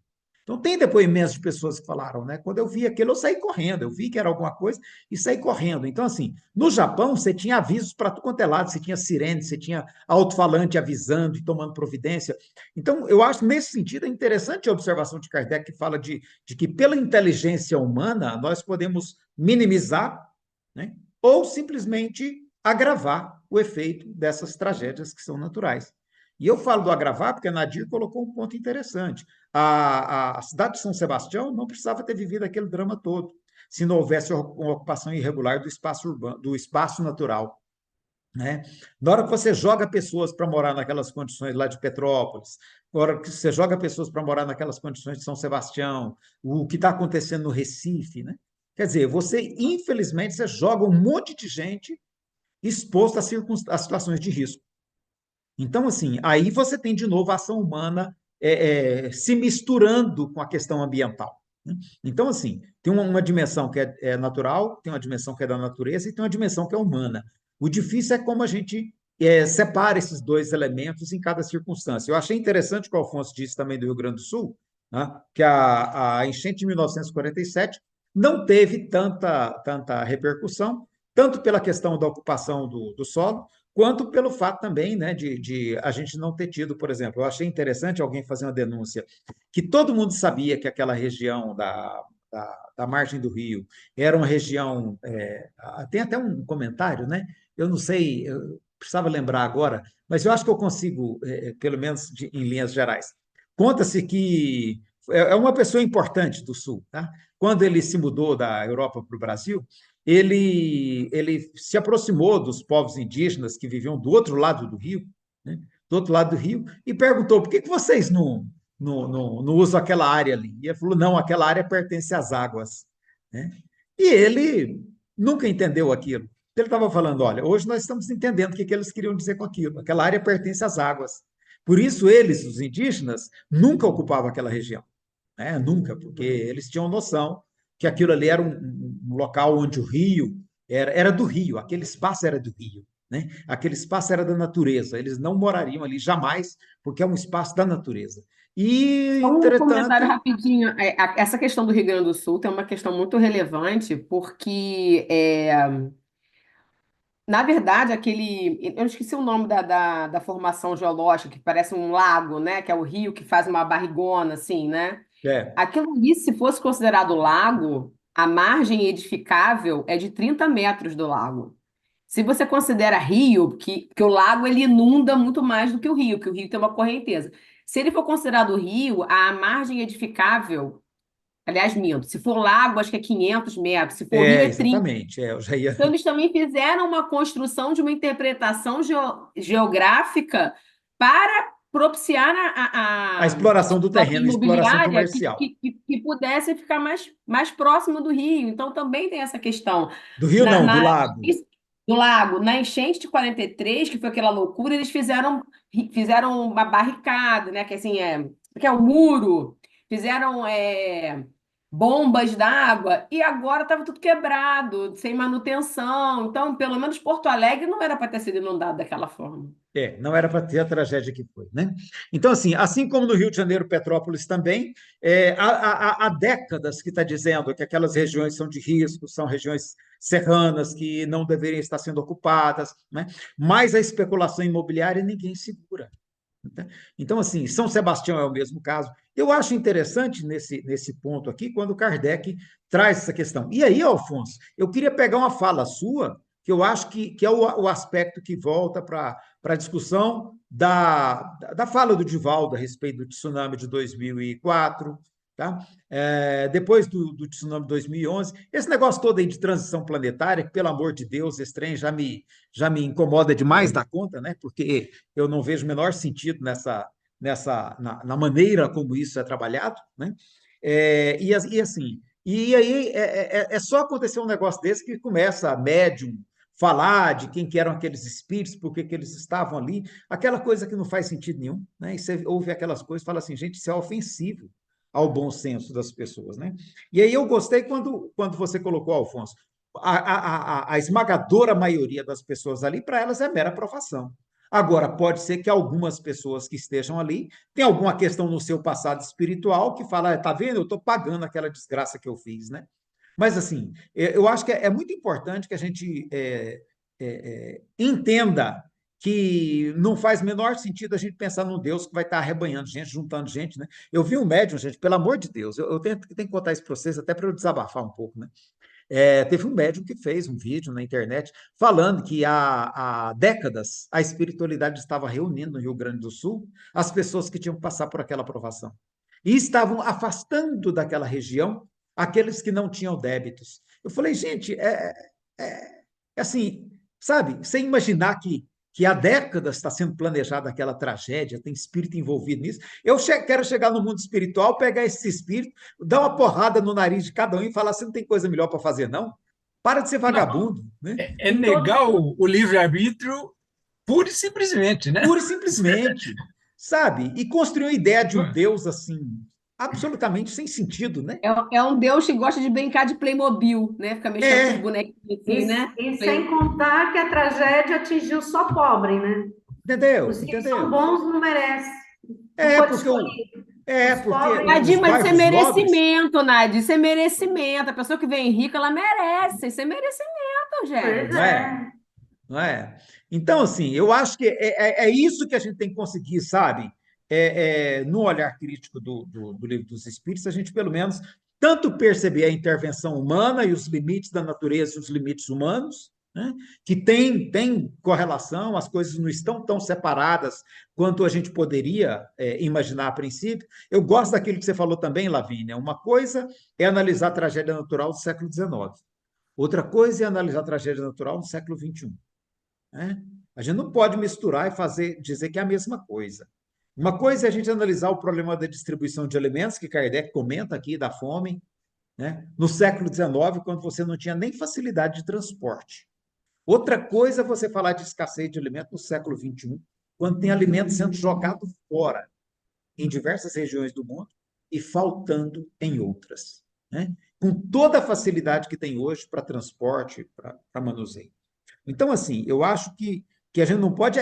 A: Então, tem depoimentos de pessoas que falaram, né? Quando eu vi aquilo, eu saí correndo, eu vi que era alguma coisa e saí correndo. Então, assim, no Japão, você tinha avisos para tudo quanto é lado, você tinha sirene, você tinha alto-falante avisando e tomando providência. Então, eu acho, nesse sentido, é interessante a observação de Kardec, que fala de que, pela inteligência humana, nós podemos minimizar, né? Ou simplesmente agravar o efeito dessas tragédias que são naturais. E eu falo do agravar porque a Nadir colocou um ponto interessante. A cidade de São Sebastião não precisava ter vivido aquele drama todo, se não houvesse uma ocupação irregular do espaço urbano, do espaço natural, né? Na hora que você joga pessoas para morar naquelas condições lá de Petrópolis, na hora que você joga pessoas para morar naquelas condições de São Sebastião, o que está acontecendo no Recife, né? Quer dizer, infelizmente, você joga um monte de gente exposta a situações de risco. Então, assim, aí você tem de novo a ação humana se misturando com a questão ambiental, né? Então, assim, tem uma dimensão que é natural, tem uma dimensão que é da natureza e tem uma dimensão que é humana. O difícil é como a gente separa esses dois elementos em cada circunstância. Eu achei interessante o que o Alfonso disse também do Rio Grande do Sul, né, que a enchente de 1947 não teve tanta repercussão, tanto pela questão da ocupação do solo, quanto pelo fato também, né, de a gente não ter tido, por exemplo, eu achei interessante alguém fazer uma denúncia que todo mundo sabia que aquela região da margem do rio era uma região, tem até um comentário, né? Eu não sei, eu precisava lembrar agora, mas eu acho que eu consigo, pelo menos em linhas gerais. Conta-se que é uma pessoa importante do Sul, tá? Quando ele se mudou da Europa para o Brasil, ele se aproximou dos povos indígenas que viviam do outro lado do rio, né? Do outro lado do rio, e perguntou: por que que vocês não usam aquela área ali? E ele falou: não, aquela área pertence às águas, né? E ele nunca entendeu aquilo. Ele estava falando: olha, hoje nós estamos entendendo o que que eles queriam dizer com aquilo. Aquela área pertence às águas. Por isso, eles, os indígenas, nunca ocupavam aquela região, né? Nunca, porque eles tinham noção que aquilo ali era um local onde o rio era do rio, aquele espaço era do rio, né? Aquele espaço era da natureza, eles não morariam ali jamais, porque é um espaço da natureza. E,
G: Só um comentário
A: entretanto,
G: rapidinho. Essa questão do Rio Grande do Sul tem uma questão muito relevante, porque, na verdade, eu esqueci o nome da formação geológica, que parece um lago, né? Que é o rio que faz uma barrigona, assim, né?
A: é,
G: Aquilo ali, se fosse considerado lago, a margem edificável é de 30 metros do lago. Se você considera rio, que o lago ele inunda muito mais do que o rio tem uma correnteza. Se ele for considerado rio, a margem edificável, aliás, minto, se for lago, acho que é 500 metros, se for rio, é 30.
A: exatamente, eu já ia.
G: Então, eles também fizeram uma construção de uma interpretação geográfica para propiciar
A: A exploração do
G: troca
A: terreno, a exploração
G: imobiliária
A: comercial.
G: que pudesse ficar mais próximo do rio. Então, também tem essa questão.
A: Do rio, não, do lago.
G: Do lago, na enchente de 43, que foi aquela loucura, eles fizeram uma barricada, né? Que assim que é o muro, fizeram bombas d'água, e agora estava tudo quebrado, sem manutenção. Então, pelo menos Porto Alegre não era para ter sido inundado daquela forma.
A: Não era para ter a tragédia que foi, né? Então, assim como no Rio de Janeiro, Petrópolis também, há décadas que está dizendo que aquelas regiões são de risco, são regiões serranas que não deveriam estar sendo ocupadas, né? Mas a especulação imobiliária ninguém segura. Então, assim, São Sebastião é o mesmo caso. Eu acho interessante nesse ponto aqui, quando Kardec traz essa questão. E aí, Alfonso, eu queria pegar uma fala sua, que eu acho que é o aspecto que volta para a discussão da fala do Divaldo a respeito do tsunami de 2004, tá? Depois do tsunami de 2011, esse negócio todo aí de transição planetária, que, pelo amor de Deus, esse trem já me incomoda demais da conta, né? Porque eu não vejo o menor sentido na maneira como isso é trabalhado, né? E aí é só acontecer um negócio desse que começa a médium falar de quem que eram aqueles espíritos, por que eles estavam ali, aquela coisa que não faz sentido nenhum, né? E você ouve aquelas coisas e fala assim, gente, isso é ofensivo ao bom senso das pessoas, né? E aí eu gostei quando você colocou, Alfonso, a esmagadora maioria das pessoas ali, para elas é mera provação. Agora, pode ser que algumas pessoas que estejam ali tenham alguma questão no seu passado espiritual que fala, tá vendo, eu estou pagando aquela desgraça que eu fiz, né? Mas, assim, eu acho que é muito importante que a gente entenda que não faz o menor sentido a gente pensar num Deus que vai estar arrebanhando gente, juntando gente, né? Eu vi um médium, gente, pelo amor de Deus, eu tenho que contar esse processo até para eu desabafar um pouco, né? Teve um médium que fez um vídeo na internet falando que há décadas a espiritualidade estava reunindo no Rio Grande do Sul as pessoas que tinham que passar por aquela provação. E estavam afastando daquela região aqueles que não tinham débitos. Eu falei, gente, assim, sabe, sem imaginar que há décadas está sendo planejada aquela tragédia, tem espírito envolvido nisso. Eu quero chegar no mundo espiritual, pegar esse espírito, dar uma porrada no nariz de cada um e falar, você não tem coisa melhor para fazer, não? Para de ser vagabundo. Né?
F: É negar o livre-arbítrio pura e simplesmente, né?
A: Pura e simplesmente, sabe? E construir uma ideia de um Deus assim, absolutamente sem sentido, né?
G: É um Deus que gosta de brincar de Playmobil, né? Fica mexendo com os bonequinhos assim, né?
C: E sem contar que a tragédia atingiu só pobre, né?
A: Entendeu?
C: Os que são bons não merecem.
A: Porque
G: Nadir, mas isso é merecimento, Nadir. Isso é merecimento. A pessoa que vem rica, ela merece. Isso é merecimento, gente.
A: Não é? Então, assim, eu acho que é isso que a gente tem que conseguir, sabe? No olhar crítico do Livro dos Espíritos, a gente, pelo menos, tanto perceber a intervenção humana e os limites da natureza e os limites humanos, né? Que tem correlação, as coisas não estão tão separadas quanto a gente poderia imaginar a princípio. Eu gosto daquilo que você falou também, Lavínia. Uma coisa é analisar a tragédia natural do século XIX. Outra coisa é analisar a tragédia natural no século XXI. Né? A gente não pode misturar e dizer que é a mesma coisa. Uma coisa é a gente analisar o problema da distribuição de alimentos, que Kardec comenta aqui, da fome, né? No século XIX, quando você não tinha nem facilidade de transporte. Outra coisa é você falar de escassez de alimentos no século XXI, quando tem alimentos sendo jogados fora em diversas regiões do mundo e faltando em outras, né? Com toda a facilidade que tem hoje para transporte, para manuseio. Então, assim, eu acho que a gente não pode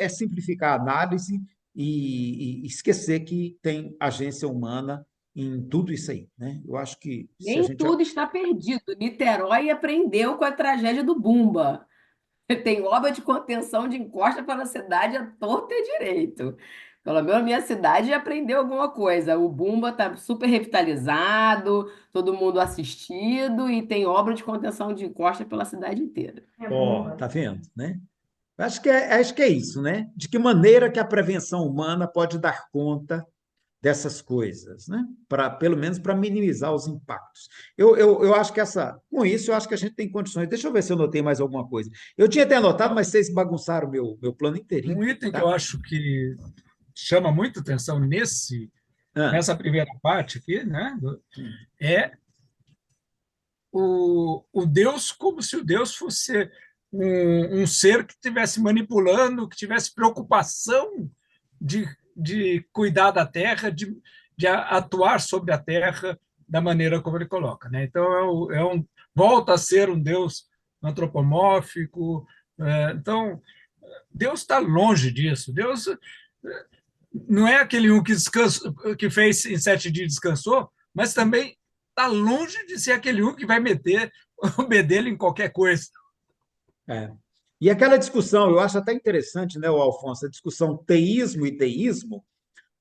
A: simplificar a análise e esquecer que tem agência humana em tudo isso aí, né? Eu acho que
G: nem tudo está perdido. Niterói aprendeu com a tragédia do Bumba. Tem obra de contenção de encosta para a cidade à torta e direito. Pelo menos a minha cidade aprendeu alguma coisa. O Bumba está super revitalizado, todo mundo assistido e tem obra de contenção de encosta pela cidade inteira.
A: Tá vendo, né? Acho que é isso, né? De que maneira que a prevenção humana pode dar conta dessas coisas, né? Pelo menos para minimizar os impactos. Eu acho que com isso, eu acho que a gente tem condições. Deixa eu ver se eu notei mais alguma coisa. Eu tinha até anotado, mas vocês bagunçaram meu plano inteirinho.
F: Um item
A: tá?
F: que eu acho que chama muita atenção
A: Ah,
F: nessa primeira parte aqui, né, é o Deus como se o Deus fosse um ser que estivesse manipulando, que tivesse preocupação de cuidar da terra, de atuar sobre a terra da maneira como ele coloca, né? Então, volta a ser um Deus antropomórfico. Então, Deus está longe disso. Deus não é aquele um que descansou, que fez em 7 dias e descansou, mas também está longe de ser aquele um que vai meter o bedelho em qualquer coisa.
A: é. E aquela discussão, eu acho até interessante, né, o Alfonso, a discussão teísmo e deísmo,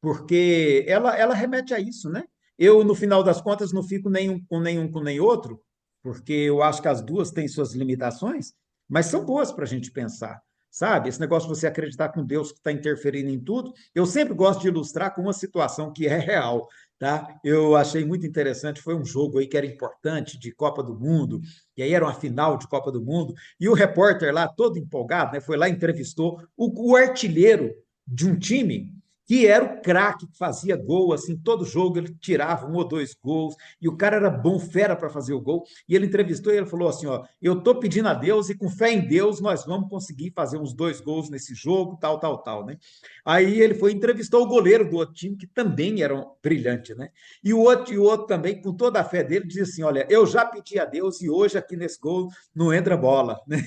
A: porque ela remete a isso, né? Eu, no final das contas, não fico nenhum com nem outro, porque eu acho que as duas têm suas limitações, mas são boas para a gente pensar, sabe? Esse negócio de você acreditar com Deus que está interferindo em tudo, eu sempre gosto de ilustrar com uma situação que é real, tá? Eu achei muito interessante, foi um jogo aí que era importante, de Copa do Mundo, e aí era uma final de Copa do Mundo, e o repórter lá, todo empolgado, né, foi lá e entrevistou o artilheiro de um time que era o craque que fazia gol, assim, todo jogo ele tirava 1 ou 2 gols, e o cara era bom, fera para fazer o gol, e ele entrevistou e ele falou assim, ó, eu tô pedindo a Deus e com fé em Deus nós vamos conseguir fazer uns 2 gols nesse jogo, tal, né? Aí ele foi e entrevistou o goleiro do outro time, que também era um brilhante, né? E o outro também, com toda a fé dele, dizia assim, olha, eu já pedi a Deus e hoje aqui nesse gol não entra bola, né?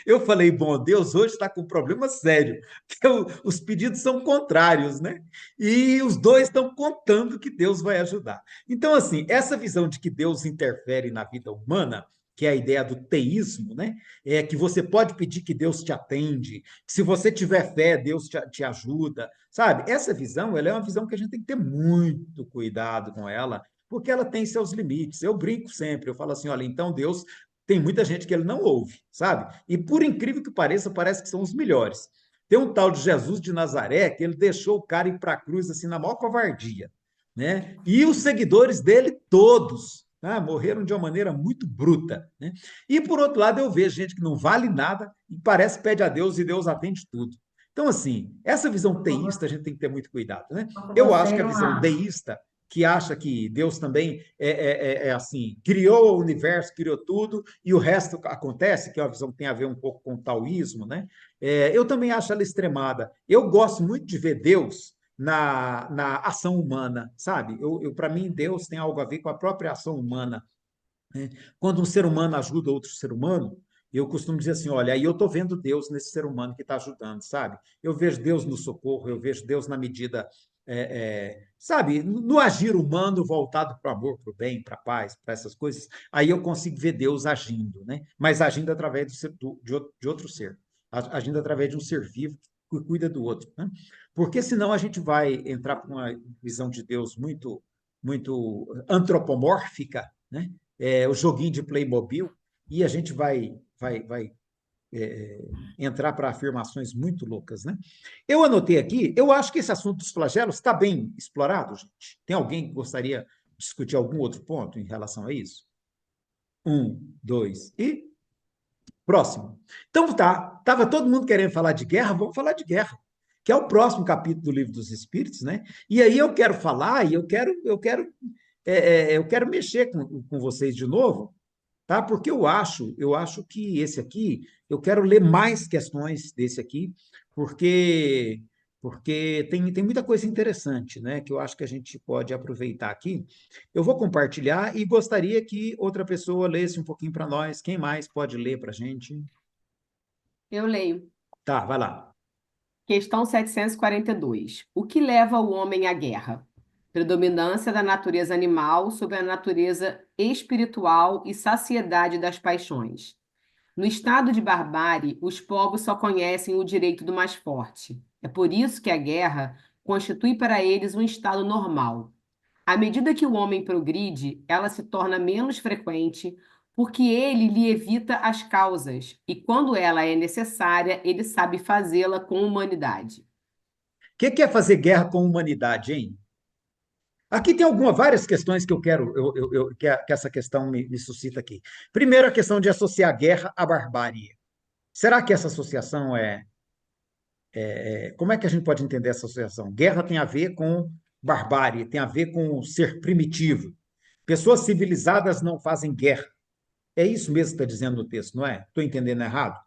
A: Eu falei, bom, Deus hoje está com um problema sério, porque os pedidos são contrários, né? E os dois estão contando que Deus vai ajudar. Então, assim, essa visão de que Deus interfere na vida humana, que é a ideia do teísmo, né? É que você pode pedir que Deus te atende, que se você tiver fé, Deus te ajuda, sabe? Essa visão, ela é uma visão que a gente tem que ter muito cuidado com ela, porque ela tem seus limites. Eu brinco sempre, eu falo assim, olha, então Deus tem muita gente que ele não ouve, sabe? E por incrível que pareça, parece que são os melhores. Tem um tal de Jesus de Nazaré que ele deixou o cara ir para a cruz assim na maior covardia, né? E os seguidores dele todos, tá? Morreram de uma maneira muito bruta, né? E por outro lado eu vejo gente que não vale nada e parece que pede a Deus e Deus atende tudo. Então assim, essa visão teísta a gente tem que ter muito cuidado, né? Eu acho
C: Você
A: que a
C: não
A: visão
C: acha?
A: deísta que acha que Deus também é assim, criou o universo, criou tudo, e o resto acontece, que é uma visão que tem a ver um pouco com o taoísmo, né? Eu também acho ela extremada. Eu gosto muito de ver Deus na ação humana, sabe? Para mim, Deus tem algo a ver com a própria ação humana, né? Quando um ser humano ajuda outro ser humano, eu costumo dizer assim, olha, aí eu estou vendo Deus nesse ser humano que está ajudando, sabe? Eu vejo Deus no socorro, eu vejo Deus na medida, sabe, no agir humano voltado para o amor, para o bem, para a paz, para essas coisas, aí eu consigo ver Deus agindo, né? Mas agindo através de outro ser, agindo através de um ser vivo que cuida do outro, né? Porque senão a gente vai entrar para uma visão de Deus muito antropomórfica, né? O joguinho de Playmobil, e a gente vai entrar para afirmações muito loucas, né? Eu anotei aqui, eu acho que esse assunto dos flagelos está bem explorado, gente. Tem alguém que gostaria de discutir algum outro ponto em relação a isso? Dois e próximo. Então tá, estava todo mundo querendo falar de guerra, vamos falar de guerra, que é o próximo capítulo do Livro dos Espíritos, né? E aí eu quero falar e eu quero mexer com vocês de novo, tá? Porque eu acho que esse aqui, eu quero ler mais questões desse aqui, porque tem muita coisa interessante, né, que eu acho que a gente pode aproveitar aqui. Eu vou compartilhar e gostaria que outra pessoa lesse um pouquinho para nós. Quem mais pode ler para a gente?
G: Eu leio.
A: Tá, vai lá.
G: Questão 742. O que leva o homem à guerra? Predominância da natureza animal sobre a natureza espiritual e saciedade das paixões. No estado de barbárie, os povos só conhecem o direito do mais forte. É por isso que a guerra constitui para eles um estado normal. À medida que o homem progride, ela se torna menos frequente, porque ele lhe evita as causas, e quando ela é necessária, ele sabe fazê-la com humanidade.
A: O que é fazer guerra com a humanidade, hein? Aqui tem várias questões que eu quero, que essa questão me suscita aqui. Primeiro, a questão de associar a guerra à barbárie. Será que essa associação como é que a gente pode entender essa associação? Guerra tem a ver com barbárie, tem a ver com ser primitivo. Pessoas civilizadas não fazem guerra. É isso mesmo que está dizendo no texto, não é? Estou entendendo errado?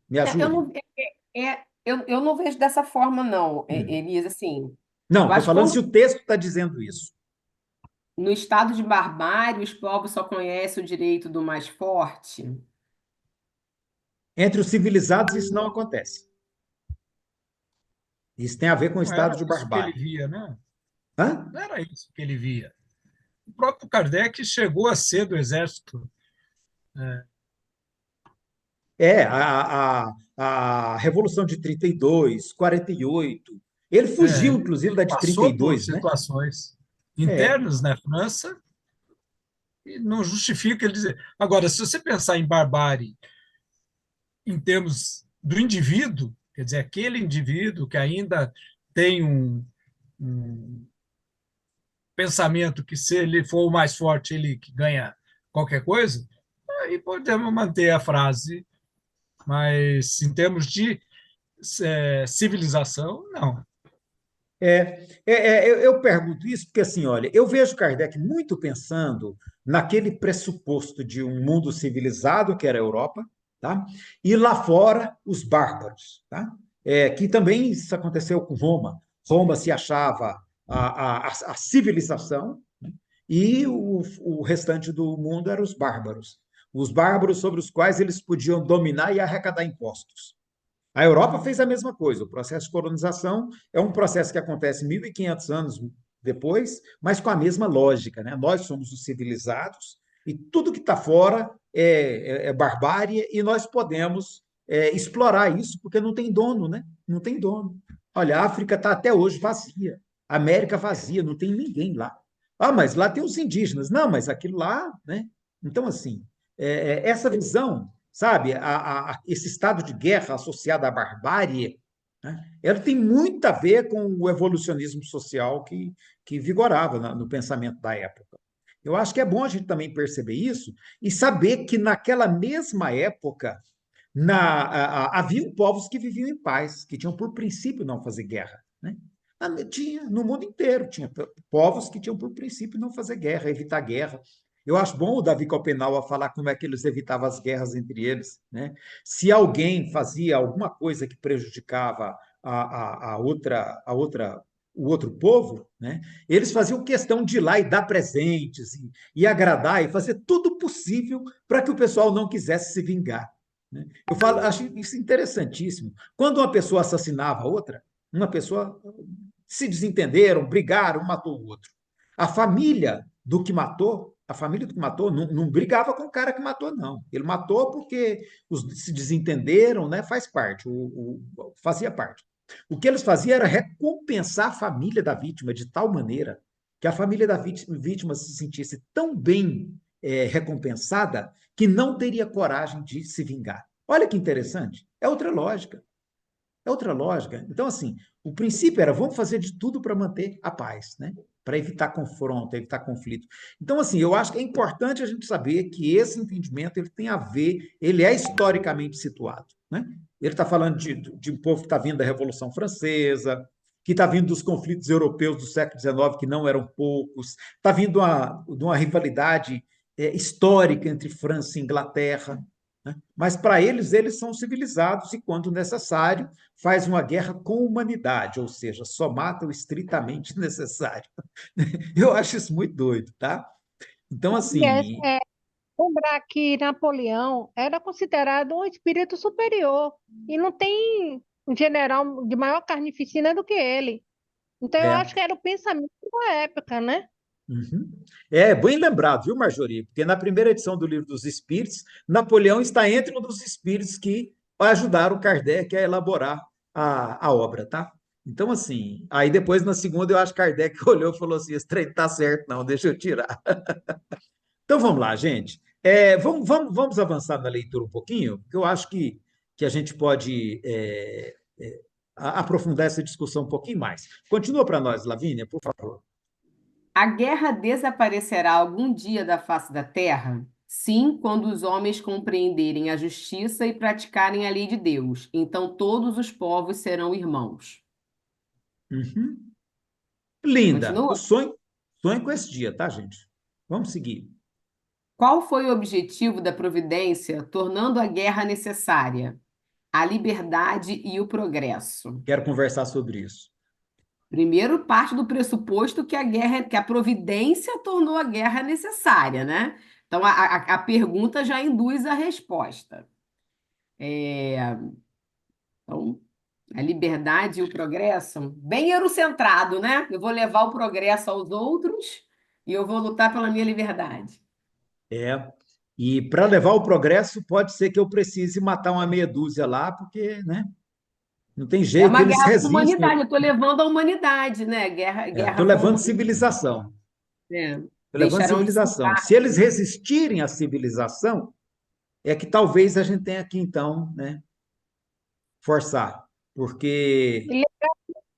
A: Me
G: Eu
A: ajude.
G: não, eu não vejo dessa forma, não,
A: Hum.
G: Elisa. Assim,
A: Não,
G: eu
A: estou
G: acho que
A: falando se o texto está dizendo isso.
G: no estado de barbárie, os povos só conhecem o direito do mais forte.
A: Entre os civilizados, isso não acontece. Isso tem a ver com o
F: Não era
A: estado de
F: isso que ele
A: barbárie.
F: via, né?
A: Hã?
F: Não era isso que ele via. O próprio Kardec chegou a ser do exército.
A: É, a Revolução de 32, 48. Ele fugiu, inclusive,
F: Ele
A: da de
F: passou por
A: 32, né?
F: situações
A: É,
F: internas na França e não justifica ele dizer. Agora, se você pensar em barbárie em termos do indivíduo, quer dizer, aquele indivíduo que ainda tem um pensamento que se ele for o mais forte, ele que ganha qualquer coisa, aí podemos manter a frase, mas em termos de civilização, não.
A: eu pergunto isso porque, assim, olha, eu vejo Kardec muito pensando naquele pressuposto de um mundo civilizado, que era a Europa, tá? E lá fora, os bárbaros, tá? Que também isso aconteceu com Roma. Roma se achava a civilização, né? E o restante do mundo eram os bárbaros. Os bárbaros sobre os quais eles podiam dominar e arrecadar impostos. A Europa fez a mesma coisa. O processo de colonização é um processo que acontece 1.500 anos depois, mas com a mesma lógica, né? Nós somos os civilizados e tudo que está fora é barbárie e nós podemos explorar isso porque não tem dono, né? Não tem dono. Olha, a África está até hoje vazia, a América vazia, não tem ninguém lá. Ah, mas lá tem os indígenas. Não, mas aquilo lá, né? Então, assim, essa visão, sabe, esse estado de guerra associado à barbárie, né, ela tem muito a ver com o evolucionismo social que vigorava no pensamento da época. Eu acho que é bom a gente também perceber isso e saber que naquela mesma época haviam povos que viviam em paz, que tinham por princípio não fazer guerra. Né? Tinha no mundo inteiro, tinha povos que tinham por princípio não fazer guerra, evitar guerra. Eu acho bom o Davi Copenau falar como é que eles evitavam as guerras entre eles. Né? Se alguém fazia alguma coisa que prejudicava o outro povo, né? Eles faziam questão de ir lá e dar presentes, e agradar, e fazer tudo possível para que o pessoal não quisesse se vingar. Né? Acho isso interessantíssimo. Quando uma pessoa assassinava a outra, uma pessoa se desentenderam, brigaram, um matou o outro. A família do que matou não brigava com o cara que matou, não. Ele matou porque se desentenderam, né? Faz parte, fazia parte. O que eles faziam era recompensar a família da vítima de tal maneira que a família da vítima se sentisse tão bem recompensada que não teria coragem de se vingar. Olha que interessante. É outra lógica. É outra lógica. Então, assim, o princípio era vamos fazer de tudo para manter a paz, né? Para evitar confronto, evitar conflito. Então, assim, eu acho que é importante a gente saber que esse entendimento ele tem a ver, ele é historicamente situado, né? Ele está falando de um povo que está vindo da Revolução Francesa, que está vindo dos conflitos europeus do século XIX, que não eram poucos, está vindo de uma rivalidade histórica entre França e Inglaterra, né? Mas para eles são civilizados e, quando necessário, faz uma guerra com humanidade, ou seja, só mata o estritamente necessário. Eu acho isso muito doido, tá? Então,
E: Yes,
A: assim,
E: lembrar que Napoleão era considerado um espírito superior e não tem um general de maior carnificina do que ele. Então, eu
A: é,
E: acho que era o pensamento da época, né?
A: uhum. É bem lembrado, viu, Marjorie? Porque na primeira edição do Livro dos Espíritos, Napoleão está entre um dos espíritos que ajudaram Kardec a elaborar a obra, tá? Então, assim, aí depois na segunda eu acho que Kardec olhou e falou assim: esse trem tá certo, não, deixa eu tirar. Então vamos lá, gente. Vamos avançar na leitura um pouquinho, porque eu acho que a gente pode aprofundar essa discussão um pouquinho mais. Continua para nós, Lavínia, por favor.
G: A guerra desaparecerá algum dia da face da terra? Sim, quando os homens compreenderem a justiça e praticarem a lei de Deus, então todos os povos serão irmãos.
A: Uhum. Linda. Eu
G: Continua?
A: sonho com esse dia, tá, gente? Vamos seguir.
G: Qual foi o objetivo da providência, tornando a guerra necessária? A liberdade e o progresso.
A: Quero conversar sobre isso.
G: Primeiro, parte do pressuposto que que a providência tornou a guerra necessária, né? Então, a pergunta já induz a resposta. Então, a liberdade e o progresso, bem eurocentrado, né? Eu vou levar o progresso aos outros e eu vou lutar pela minha liberdade.
A: É. E para levar o progresso, pode ser que eu precise matar uma meia dúzia lá, porque, né? Não tem
G: É
A: jeito,
G: uma
A: eles
G: guerra com a
A: resistem.
G: humanidade, eu estou levando a humanidade, né? Guerra,
A: Estou
G: guerra com a
A: levando
G: humanidade.
A: civilização.
G: Né?
A: Estou levando
G: Deixarão de ser
A: civilização. Se eles resistirem à civilização, é que talvez a gente tenha que, então, né, forçar. Porque
E: E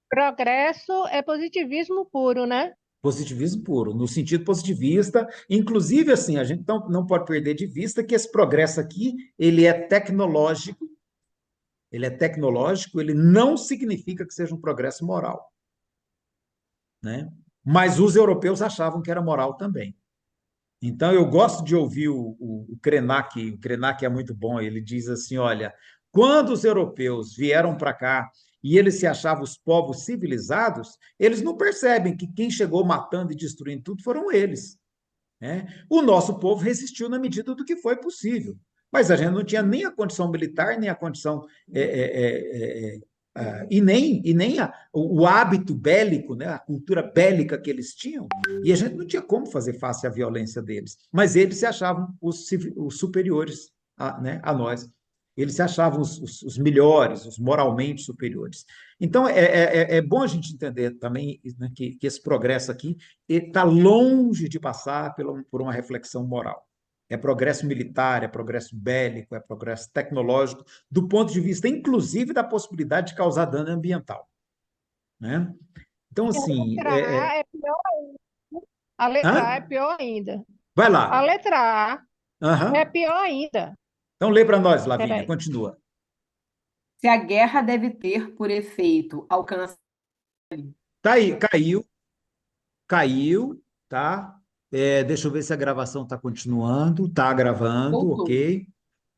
E: progresso é positivismo puro, né?
A: positivismo puro, no sentido positivista, inclusive, assim, a gente não pode perder de vista que esse progresso aqui, ele é tecnológico, ele não significa que seja um progresso moral, né? Mas os europeus achavam que era moral também. Então, eu gosto de ouvir o Krenak. O Krenak é muito bom, ele diz assim, olha, quando os europeus vieram para cá e eles se achavam os povos civilizados, eles não percebem que quem chegou matando e destruindo tudo foram eles, né? O nosso povo resistiu na medida do que foi possível, mas a gente não tinha nem a condição militar, nem a condição o hábito bélico, né, a cultura bélica que eles tinham, e a gente não tinha como fazer face à violência deles. Mas eles se achavam os superiores né, a nós. Eles se achavam os melhores, os moralmente superiores. Então, é bom a gente entender também, né, que esse progresso aqui está longe de passar por uma reflexão moral. É progresso militar, é progresso bélico, é progresso tecnológico, do ponto de vista, inclusive, da possibilidade de causar dano ambiental, né? Então,
E: E a
A: assim,
E: letra A é pior ainda. A letra A é
A: hã?
E: pior ainda.
A: Vai
E: A
A: lá.
E: letra A é
A: Aham.
E: pior ainda.
A: Então, lê para nós, Lavínia,
E: Peraí.
A: continua.
G: Se a guerra deve ter por efeito alcançar.
A: Tá aí, caiu, tá? Deixa eu ver se a gravação está continuando. Está gravando,
G: Voltou.
A: ok.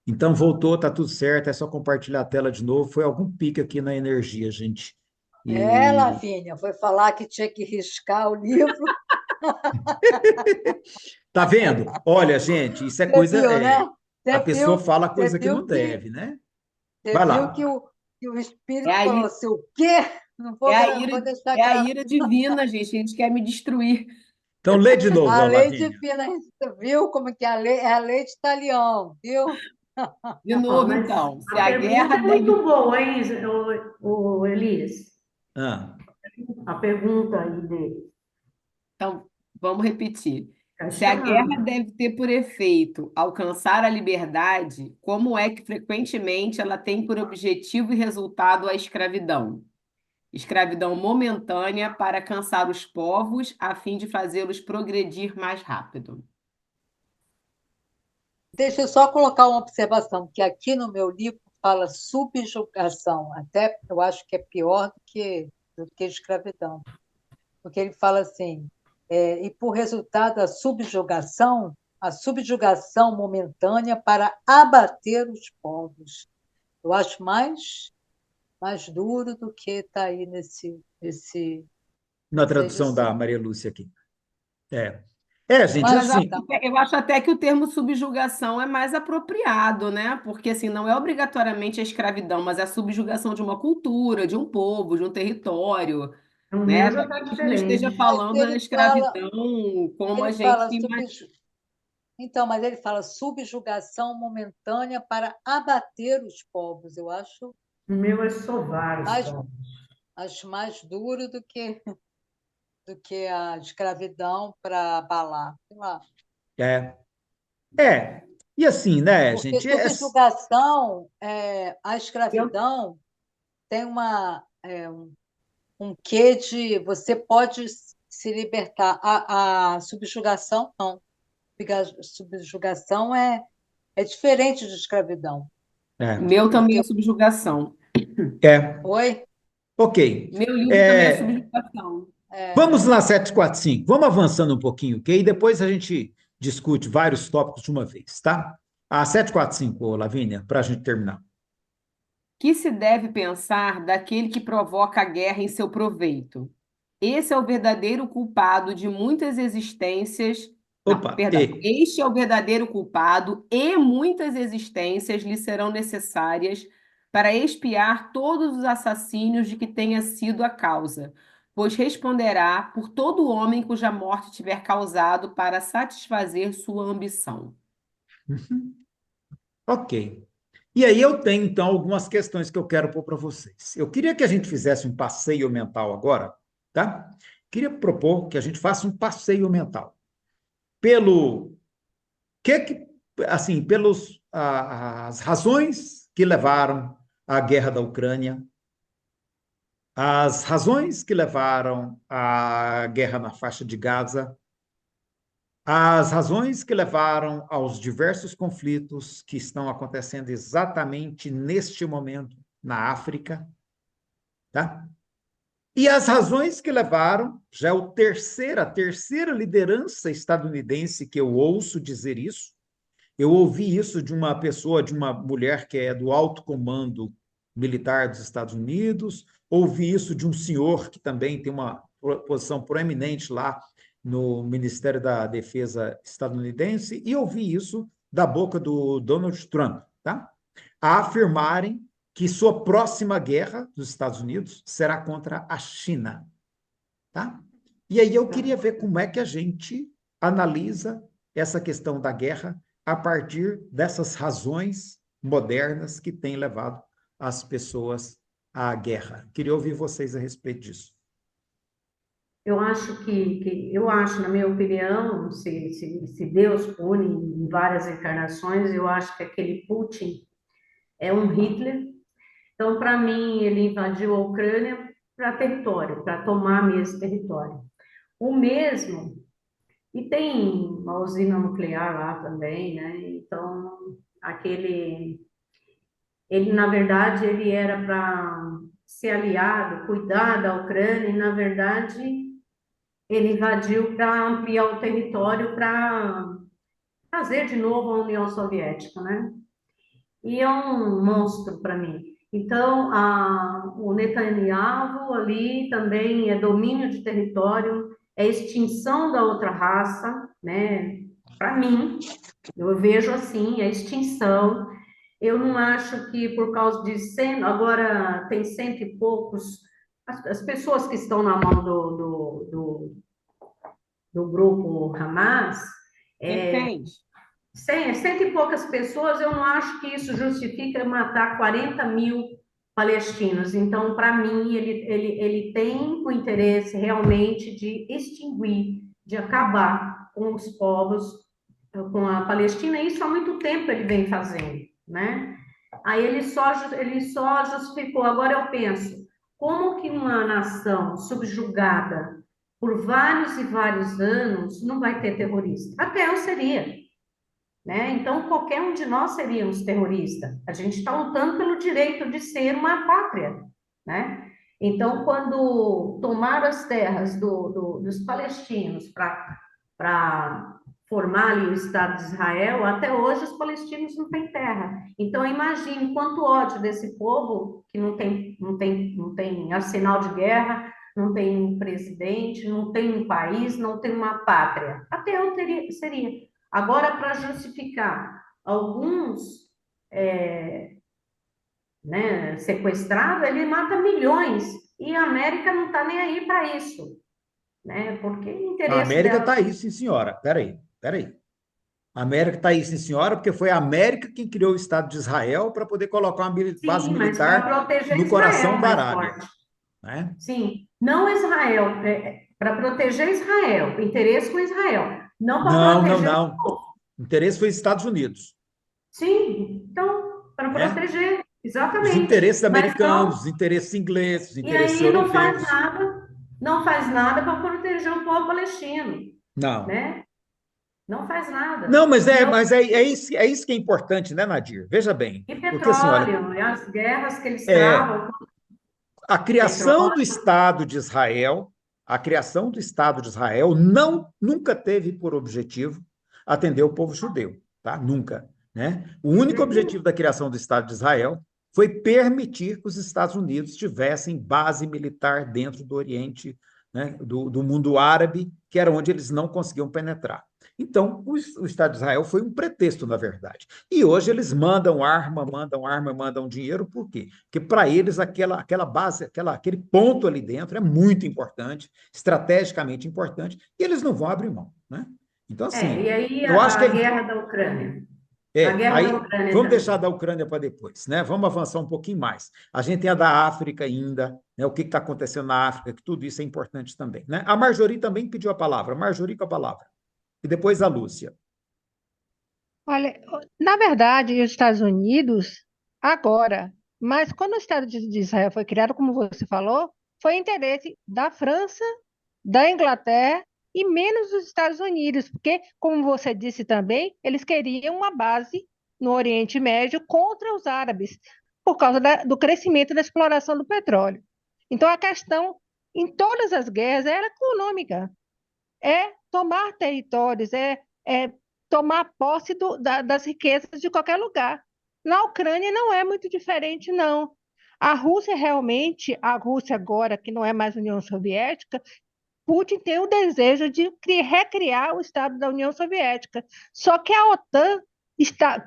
A: Então, voltou, tá tudo certo, é só compartilhar a tela de novo. Foi algum pico aqui na energia, gente. E
D: Lavínia, foi falar que tinha que riscar o livro.
A: tá vendo? Olha, gente, isso é
D: Você
A: coisa.
D: viu, né?
A: A
D: Você
A: pessoa
D: viu,
A: fala
D: você
A: coisa que não
D: viu que,
A: deve, né?
D: você
A: Vai
D: viu
A: lá.
D: que o
G: É
D: espírito
G: a
D: falou
G: ira,
D: assim, o quê? Não vou, vou deixar
G: é a
D: gravar.
G: ira divina, gente. A gente quer me destruir.
A: Então, lê de novo,
D: A
A: a
D: lei
A: Lavínia.
D: divina, você viu como que é a lei de Talião, viu?
G: De
C: Ó,
G: novo,
C: mas
G: então. Se
C: a
G: a
C: pergunta
G: guerra
C: é
G: deve.
C: muito boa, hein, Elias?
A: Ah,
C: A pergunta aí dele.
G: Então, vamos repetir.
C: Está
G: Se a guerra
C: esperando.
G: deve ter por efeito alcançar a liberdade, como é que frequentemente ela tem por objetivo e resultado a escravidão? Escravidão momentânea para cansar os povos, a fim de fazê-los progredir mais rápido.
D: Deixa eu só colocar uma observação, que aqui no meu livro fala subjugação, até eu acho que é pior do que escravidão, porque ele fala assim, e por resultado da subjugação, a subjugação momentânea para abater os povos. Eu acho mais duro do que está aí
A: na
D: nessa
A: tradução da
D: edição.
A: Maria Lúcia aqui. É. Gente,
G: Mas
D: Mas,
A: assim,
G: eu acho até que o termo subjugação é mais apropriado, né? Porque assim, não é obrigatoriamente a escravidão, mas a subjugação de uma cultura, de um povo, de um território,
C: O
G: né?
C: meu já está
G: A gente não esteja
C: diferente.
D: mas
G: falando da escravidão como a
D: ele
G: gente
D: fala
G: imagina.
D: então, mas ele fala subjugação momentânea para abater os povos. Eu
C: O meu é sovar os
D: mais,
C: povos.
D: acho mais duro do que a escravidão para abalar. Sei lá.
A: é. É. E assim, né,
D: Porque
A: gente?
D: subjugação, a
G: Eu,
D: escravidão tem um quê de você pode se libertar. A subjugação, não. subjugação é diferente de escravidão.
G: Meu também
D: Porque...
G: é subjugação.
D: Oi?
A: Ok.
G: Meu livro também é subjugação.
A: Vamos lá, 745. Vamos avançando um pouquinho, ok? Depois a gente discute vários tópicos de uma vez, tá? A 745, Lavínia, para a gente terminar.
G: Que se deve pensar daquele que provoca a guerra em seu proveito? Esse é o verdadeiro culpado de muitas existências. Não, perdão. Este é o verdadeiro culpado e muitas existências lhe serão necessárias para expiar todos os assassínios de que tenha sido a causa, pois responderá por todo homem cuja morte tiver causado para satisfazer sua ambição.
A: Ok. E aí eu tenho, então, algumas questões que eu quero pôr para vocês. Eu queria que a gente fizesse um passeio mental agora, tá? Queria propor que a gente faça um passeio mental pelo assim, pelos as razões que levaram à guerra da Ucrânia, as razões que levaram à guerra na faixa de Gaza, as razões que levaram aos diversos conflitos que estão acontecendo exatamente neste momento na África, tá? E as razões que levaram, já é a terceira liderança estadunidense que eu ouço dizer isso. Eu ouvi isso de uma pessoa, de uma mulher que é do alto comando militar dos Estados Unidos, ouvi isso de um senhor que também tem uma posição proeminente lá no Ministério da Defesa estadunidense, e ouvi isso da boca do Donald Trump, tá? A afirmarem que sua próxima guerra dos Estados Unidos será contra a China, tá? E aí eu queria ver como é que a gente analisa essa questão da guerra a partir dessas razões modernas que têm levado as pessoas à guerra. Queria ouvir vocês a respeito disso.
C: Eu acho eu acho, na minha opinião, se Deus pune em várias encarnações, eu acho que aquele Putin é um Hitler. Então, para mim, ele invadiu a Ucrânia para território, para tomar mesmo território. O mesmo, e tem uma usina nuclear lá também, né? Então, ele, na verdade, ele era para ser aliado, cuidar da Ucrânia, e, na verdade, ele invadiu para ampliar o território, para fazer de novo a União Soviética, né? E é um monstro para mim. Então, o Netanyahu ali também é domínio de território, é extinção da outra raça, né? Para mim, eu vejo assim, é extinção. Eu não acho que por causa de agora tem cento e poucos, as pessoas que estão na mão do grupo Hamas,
G: Depende.
C: Cento e poucas pessoas, eu não acho que isso justifica matar 40 mil palestinos. Então, para mim, ele tem o interesse realmente de extinguir, de acabar com os povos, com a Palestina, e isso há muito tempo ele vem fazendo, né? Aí ele só justificou. Agora eu penso, como que uma nação subjugada por vários e vários anos não vai ter terrorista? Até eu seria. Né? Então, qualquer um de nós seríamos terrorista. A gente está lutando pelo direito de ser uma pátria, né? Então, quando tomaram as terras dos palestinos para formar ali o Estado de Israel, até hoje os palestinos não têm terra. Então, imagine quanto ódio desse povo que não tem arsenal de guerra, não tem um presidente, não tem um país, não tem uma pátria. Até eu seria. Agora, para justificar alguns sequestrados, ele mata milhões. E a América não está nem aí para isso. Né? Porque o interesse
A: A América
C: dela...
A: está aí, sim, senhora. Peraí. A América está aí, sim, senhora, porque foi a América quem criou o Estado de Israel para poder colocar uma base militar no coração da Arábia. Né?
C: Sim, não Israel, para proteger Israel, interesse com Israel. Não para proteger
A: não. O interesse foi os Estados Unidos.
C: Sim, então, para proteger, exatamente.
A: Os interesses americanos, os interesses ingleses, os interesses europeus.
C: Não faz nada para proteger o povo palestino.
A: Não.
C: Né? Não faz nada.
A: Não, mas
C: E,
A: é isso que é importante, né, Nadir? Veja bem,
C: e
A: porque assim, olha,
C: petróleo, e as guerras que eles
A: é,
C: travam,
A: a criação do
C: petróleo.
A: Estado de Israel, a criação do Estado de Israel nunca teve por objetivo atender o povo judeu, tá? Nunca, né? O
C: De
A: único
C: jeito nenhum.
A: objetivo da criação do Estado de Israel foi permitir que os Estados Unidos tivessem base militar dentro do Oriente, né, do mundo árabe, que era onde eles não conseguiam penetrar. Então, o Estado de Israel foi um pretexto, na verdade. E hoje eles mandam dinheiro, por quê? Porque para eles aquela base, aquele ponto ali dentro é muito importante, estrategicamente importante, e eles não vão abrir mão, né? Então,
C: E
A: assim,
C: aí
A: eu acho que
C: a guerra da Ucrânia. A guerra da
A: aí
C: Ucrânia
A: vamos deixar
C: também.
A: da Ucrânia para depois, né? Vamos avançar um pouquinho mais. A gente tem a da África ainda, né? O que está acontecendo na África, que tudo isso é importante também, né? A Marjorie também pediu a palavra. Marjorie com a palavra. E depois a Lúcia.
E: Olha, na verdade, os Estados Unidos, agora, mas quando o Estado de Israel foi criado, como você falou, foi interesse da França, da Inglaterra e menos dos Estados Unidos, porque, como você disse também, eles queriam uma base no Oriente Médio contra os árabes, por causa do crescimento da exploração do petróleo. Então, a questão em todas as guerras era econômica, é tomar territórios, é tomar posse das riquezas de qualquer lugar. Na Ucrânia não é muito diferente, não. A Rússia realmente, a Rússia agora, que não é mais União Soviética, Putin tem o desejo de recriar o Estado da União Soviética. Só que a OTAN,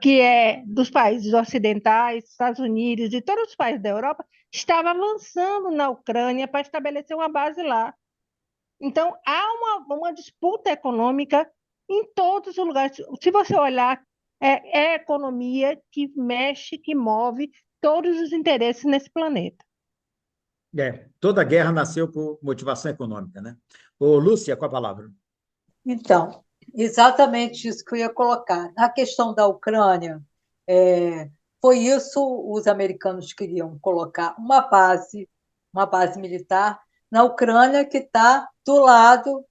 E: que é dos países ocidentais, Estados Unidos e todos os países da Europa, estava avançando na Ucrânia para estabelecer uma base lá. Então, há uma disputa econômica em todos os lugares. Se você olhar, é a economia que mexe, que move todos os interesses nesse planeta.
A: Toda guerra nasceu por motivação econômica, né? Ô, Lúcia, com a palavra.
D: Então, exatamente isso que eu ia colocar. Na questão da Ucrânia, foi isso os americanos queriam colocar uma base militar na Ucrânia que está do lado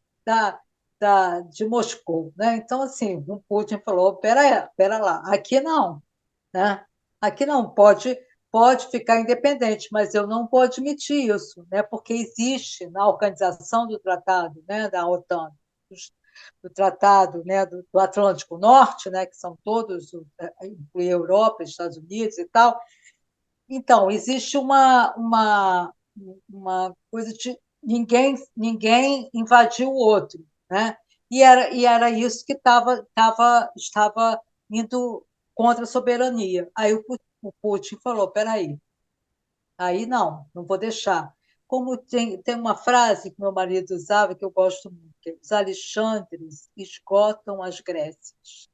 D: de Moscou, né? Então, assim, o Putin falou, pera lá, aqui não, né? Aqui não, pode ficar independente, mas eu não vou admitir isso, né? Porque existe na organização do tratado, né, da OTAN, do Tratado, né, do Atlântico Norte, né, que são todos, inclui Europa, Estados Unidos e tal. Então, existe uma coisa de ninguém invadir o outro, né? E era isso que estava indo contra a soberania. Aí o Putin falou: peraí, aí não vou deixar. Como tem uma frase que meu marido usava, que eu gosto muito, que é, os Alexandres esgotam as Grécias.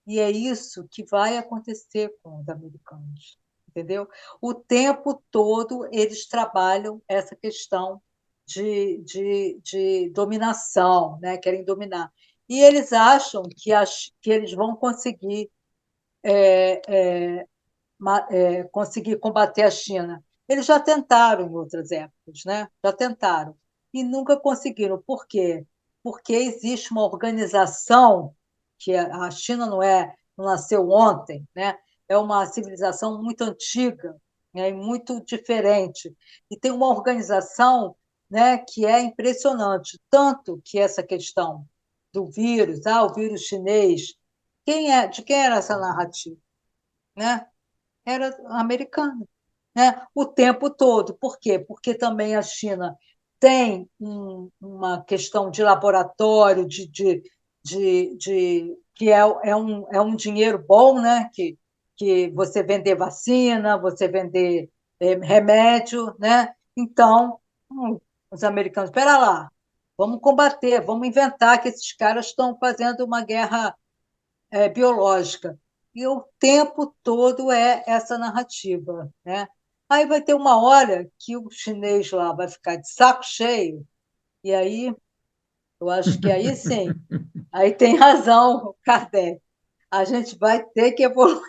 D: E é isso que vai acontecer com os americanos, entendeu? O tempo todo eles trabalham essa questão de dominação, né? Querem dominar. E eles acham que eles vão conseguir combater a China. Eles já tentaram em outras épocas, né? Já tentaram. E nunca conseguiram. Por quê? Porque existe uma organização que a China não nasceu ontem, né? É uma civilização muito antiga, né? E muito diferente. E tem uma organização, né, que é impressionante. Tanto que essa questão do vírus, o vírus chinês, de quem era essa narrativa? Né? Era americana, né? O tempo todo. Por quê? Porque também a China tem uma questão de laboratório, que é um dinheiro bom, né? Que você vender vacina, você vender remédio, né? Então, os americanos, espera lá, vamos combater, vamos inventar que esses caras estão fazendo uma guerra biológica. E o tempo todo é essa narrativa, né? Aí vai ter uma hora que o chinês lá vai ficar de saco cheio, e aí eu acho que aí sim, aí tem razão o Kardec. A gente vai ter que evoluir.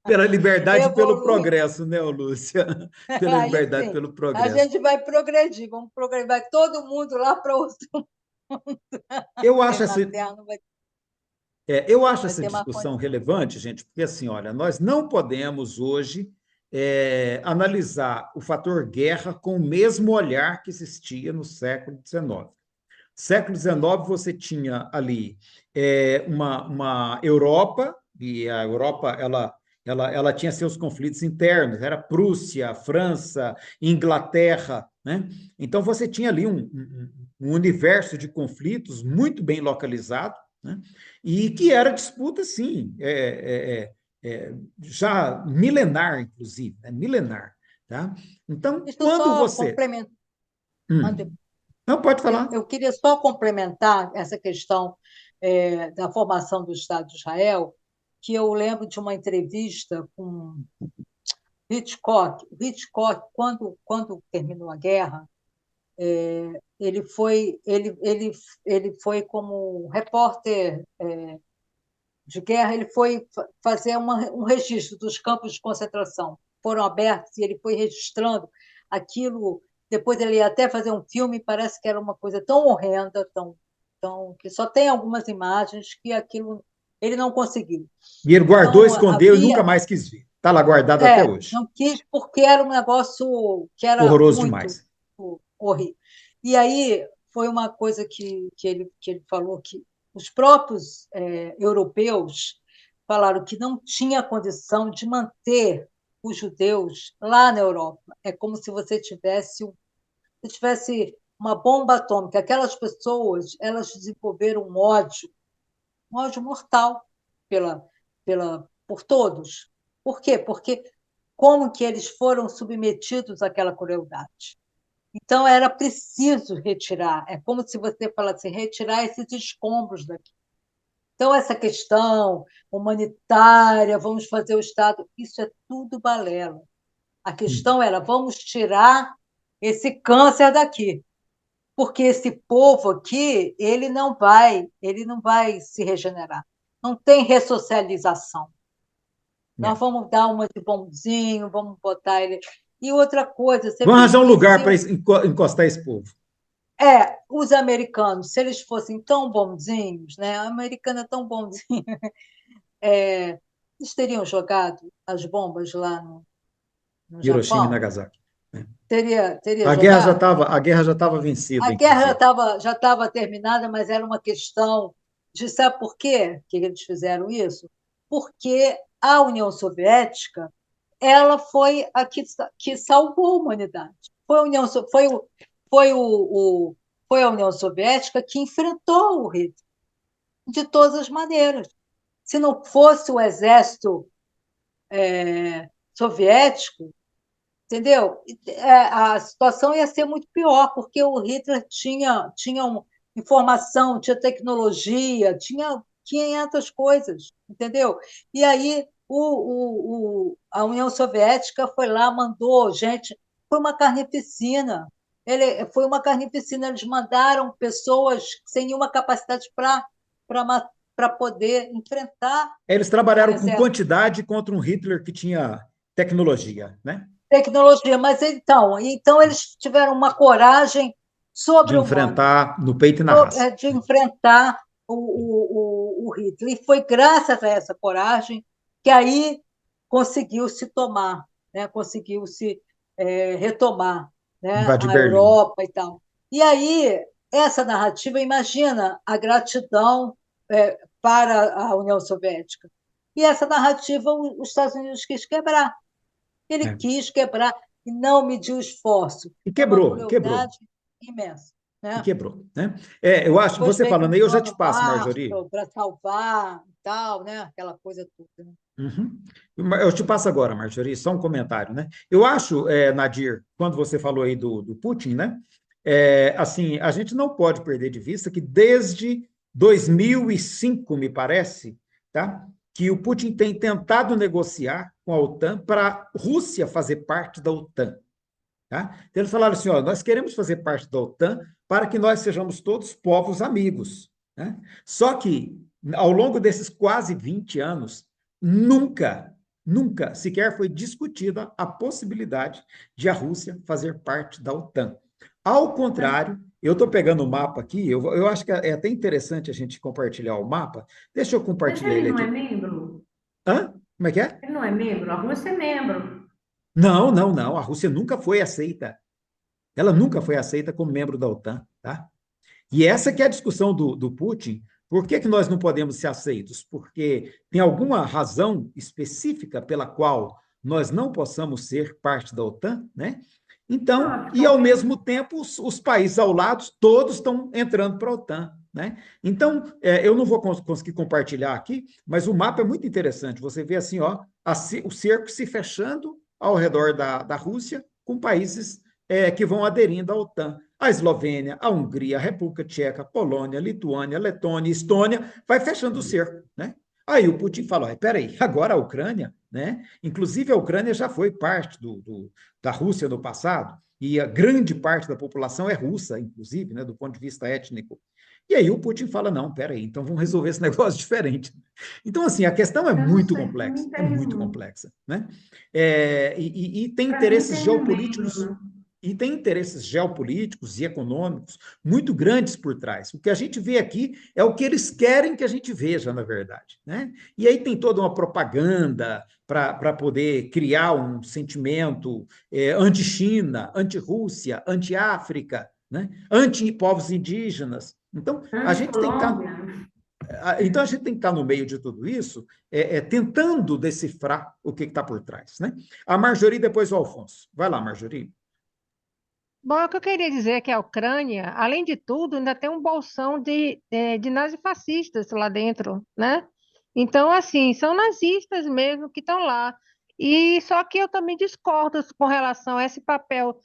A: Pela liberdade e pelo
D: Evoluir,
A: progresso, né, Lúcia? Pela
D: aí
A: liberdade e
D: sim.
A: pelo
D: A
A: progresso.
D: gente vai progredir, vamos progredir, vai todo mundo lá para outro.
A: Eu acho
D: Na Terra não vai,
A: eu acho
D: vai
A: essa
D: ter mais
A: discussão
D: condição.
A: relevante, gente, porque assim, olha, nós não podemos hoje analisar o fator guerra com o mesmo olhar que existia no século XIX. Século XIX, você tinha ali uma Europa, e a Europa ela tinha seus conflitos internos, era Prússia, França, Inglaterra, né? Então, você tinha ali um universo de conflitos muito bem localizado, né? E que era disputa, sim, já milenar, inclusive, né? Milenar. Tá? Então,
D: Deixa eu
A: quando
D: só
A: você.
D: complementar.
A: Não, pode falar.
D: Eu queria só complementar essa questão da formação do Estado de Israel, que eu lembro de uma entrevista com Hitchcock. Hitchcock, quando terminou a guerra, ele foi como repórter de guerra, ele foi fazer um registro dos campos de concentração. Foram abertos e ele foi registrando aquilo. Depois ele ia até fazer um filme, parece que era uma coisa tão horrenda, que só tem algumas imagens que aquilo ele não conseguiu.
A: E ele guardou,
D: Então,
A: escondeu e nunca mais quis ver. Está lá guardado até hoje.
D: não quis porque era um negócio que era
A: Horroroso
D: muito
A: demais.
D: horrível. E aí foi uma coisa que ele falou que os próprios europeus falaram que não tinha condição de manter os judeus lá na Europa. É como se você tivesse uma bomba atômica. Aquelas pessoas, elas desenvolveram um ódio mortal por todos. Por quê? Porque como que eles foram submetidos àquela crueldade? Então, era preciso retirar. É como se você falasse, retirar esses escombros daqui. Então, essa questão humanitária, vamos fazer o Estado, isso é tudo balela. A questão era, vamos tirar esse câncer daqui, porque esse povo aqui, ele não vai se regenerar. Não tem ressocialização. Nós vamos dar uma de bonzinho, vamos botar ele. E outra coisa, você
A: Vamos arranjar um lugar para
D: se
A: encostar esse povo.
D: os americanos, se eles fossem tão bonzinhos, né? A americana é tão bonzinho, eles teriam jogado as bombas lá no
A: Hiroshima e
D: Japão?
A: Nagasaki.
D: Teria
A: A
D: jogado?
A: guerra já estava vencida,
D: A guerra
A: inclusive.
D: já estava terminada, mas era uma questão de sabe por quê que eles fizeram isso? Porque a União Soviética ela foi a que salvou a humanidade. Foi a União, foi foi a União Soviética que enfrentou o Hitler de todas as maneiras. Se não fosse o exército soviético, entendeu? A situação ia ser muito pior, porque o Hitler tinha informação, tinha tecnologia, tinha 500 coisas, entendeu? E aí a União Soviética foi lá, mandou gente, foi uma carnificina. Foi uma carnificina, eles mandaram pessoas sem nenhuma capacidade para poder enfrentar
A: Eles
D: o
A: trabalharam com
D: exército.
A: quantidade contra um Hitler que tinha tecnologia, né?
D: Tecnologia, mas então eles tiveram uma coragem
A: De
D: sobre-humana
A: enfrentar no peito e na raça.
D: de enfrentar o Hitler. E foi graças a essa coragem que aí conseguiu se tomar, né? Conseguiu se retomar, né?
A: Invadir
D: A
A: Berlim.
D: Europa e tal. E aí, essa narrativa, imagina a gratidão para a União Soviética. E essa narrativa os Estados Unidos quis quebrar. Ele quis quebrar e não mediu esforço.
A: E
D: É uma
A: quebrou.
D: crueldade imensa.
A: E
D: Né?
A: quebrou, né? Eu acho,
D: Depois
A: você
D: veio com
A: falando
D: um
A: aí, eu já te
D: plano
A: passo, Marjorie.
D: Marshall para salvar e tal, né? Aquela coisa toda. Né?
A: Eu te passo agora, Marjorie, só um comentário, né? Eu acho, Nadir, quando você falou aí do Putin, né? Assim, a gente não pode perder de vista que desde 2005, me parece, tá? Que o Putin tem tentado negociar com a OTAN para a Rússia fazer parte da OTAN. Tá? Então, eles falaram assim: ó, nós queremos fazer parte da OTAN para que nós sejamos todos povos amigos. Né? Só que, ao longo desses quase 20 anos, nunca sequer foi discutida a possibilidade de a Rússia fazer parte da OTAN. Ao contrário, Eu estou pegando o mapa aqui, eu acho que é até interessante a gente compartilhar o mapa. Deixa eu
C: Mas
A: compartilhar
C: ele
A: ele
C: não é
A: aqui.
C: membro?
A: Hã? Como é que é?
C: Ele não é membro? A Rússia é membro.
A: Não, não, não. A Rússia nunca foi aceita. Ela nunca foi aceita como membro da OTAN, tá? E essa que é a discussão do Putin. Por que que nós não podemos ser aceitos? Porque tem alguma razão específica pela qual nós não possamos ser parte da OTAN, né? Então,
C: Ah,
A: e ao
C: talvez.
A: mesmo tempo, os países ao lado, todos estão entrando para a OTAN, né? Então, eu não vou conseguir compartilhar aqui, mas o mapa é muito interessante. Você vê assim, ó, o cerco se fechando ao redor da Rússia, com países que vão aderindo à OTAN. A Eslovênia, a Hungria, a República Tcheca, Polônia, Lituânia, Letônia, Estônia, vai fechando o cerco, né? Aí o Putin falou: espera aí, agora a Ucrânia, né? Inclusive a Ucrânia já foi parte da Rússia no passado, e a grande parte da população é russa, inclusive, né, do ponto de vista étnico. E aí o Putin fala: não, peraí, então vamos resolver esse negócio diferente. Então, assim, a questão
C: Eu não sei, para mim
A: é
C: tem
A: muito
C: um.
A: complexa, né? E tem
C: Para mim
A: interesses
C: tem um membro,
A: geopolíticos
C: né?
A: e tem interesses geopolíticos e econômicos muito grandes por trás. O que a gente vê aqui é o que eles querem que a gente veja, na verdade, né? E aí tem toda uma propaganda para poder criar um sentimento anti-China, anti-Rússia, anti-África, né? Anti-povos indígenas.
C: Anti-Colômbia.
A: Então a gente tem que estar no meio de tudo isso, tentando decifrar o que está por trás, né? A Marjorie, depois o Alfonso. Vai lá, Marjorie.
E: Bom, o que eu queria dizer é que a Ucrânia, além de tudo, ainda tem um bolsão de nazifascistas lá dentro, né? Então, assim, são nazistas mesmo que estão lá. E só que eu também discordo com relação a esse papel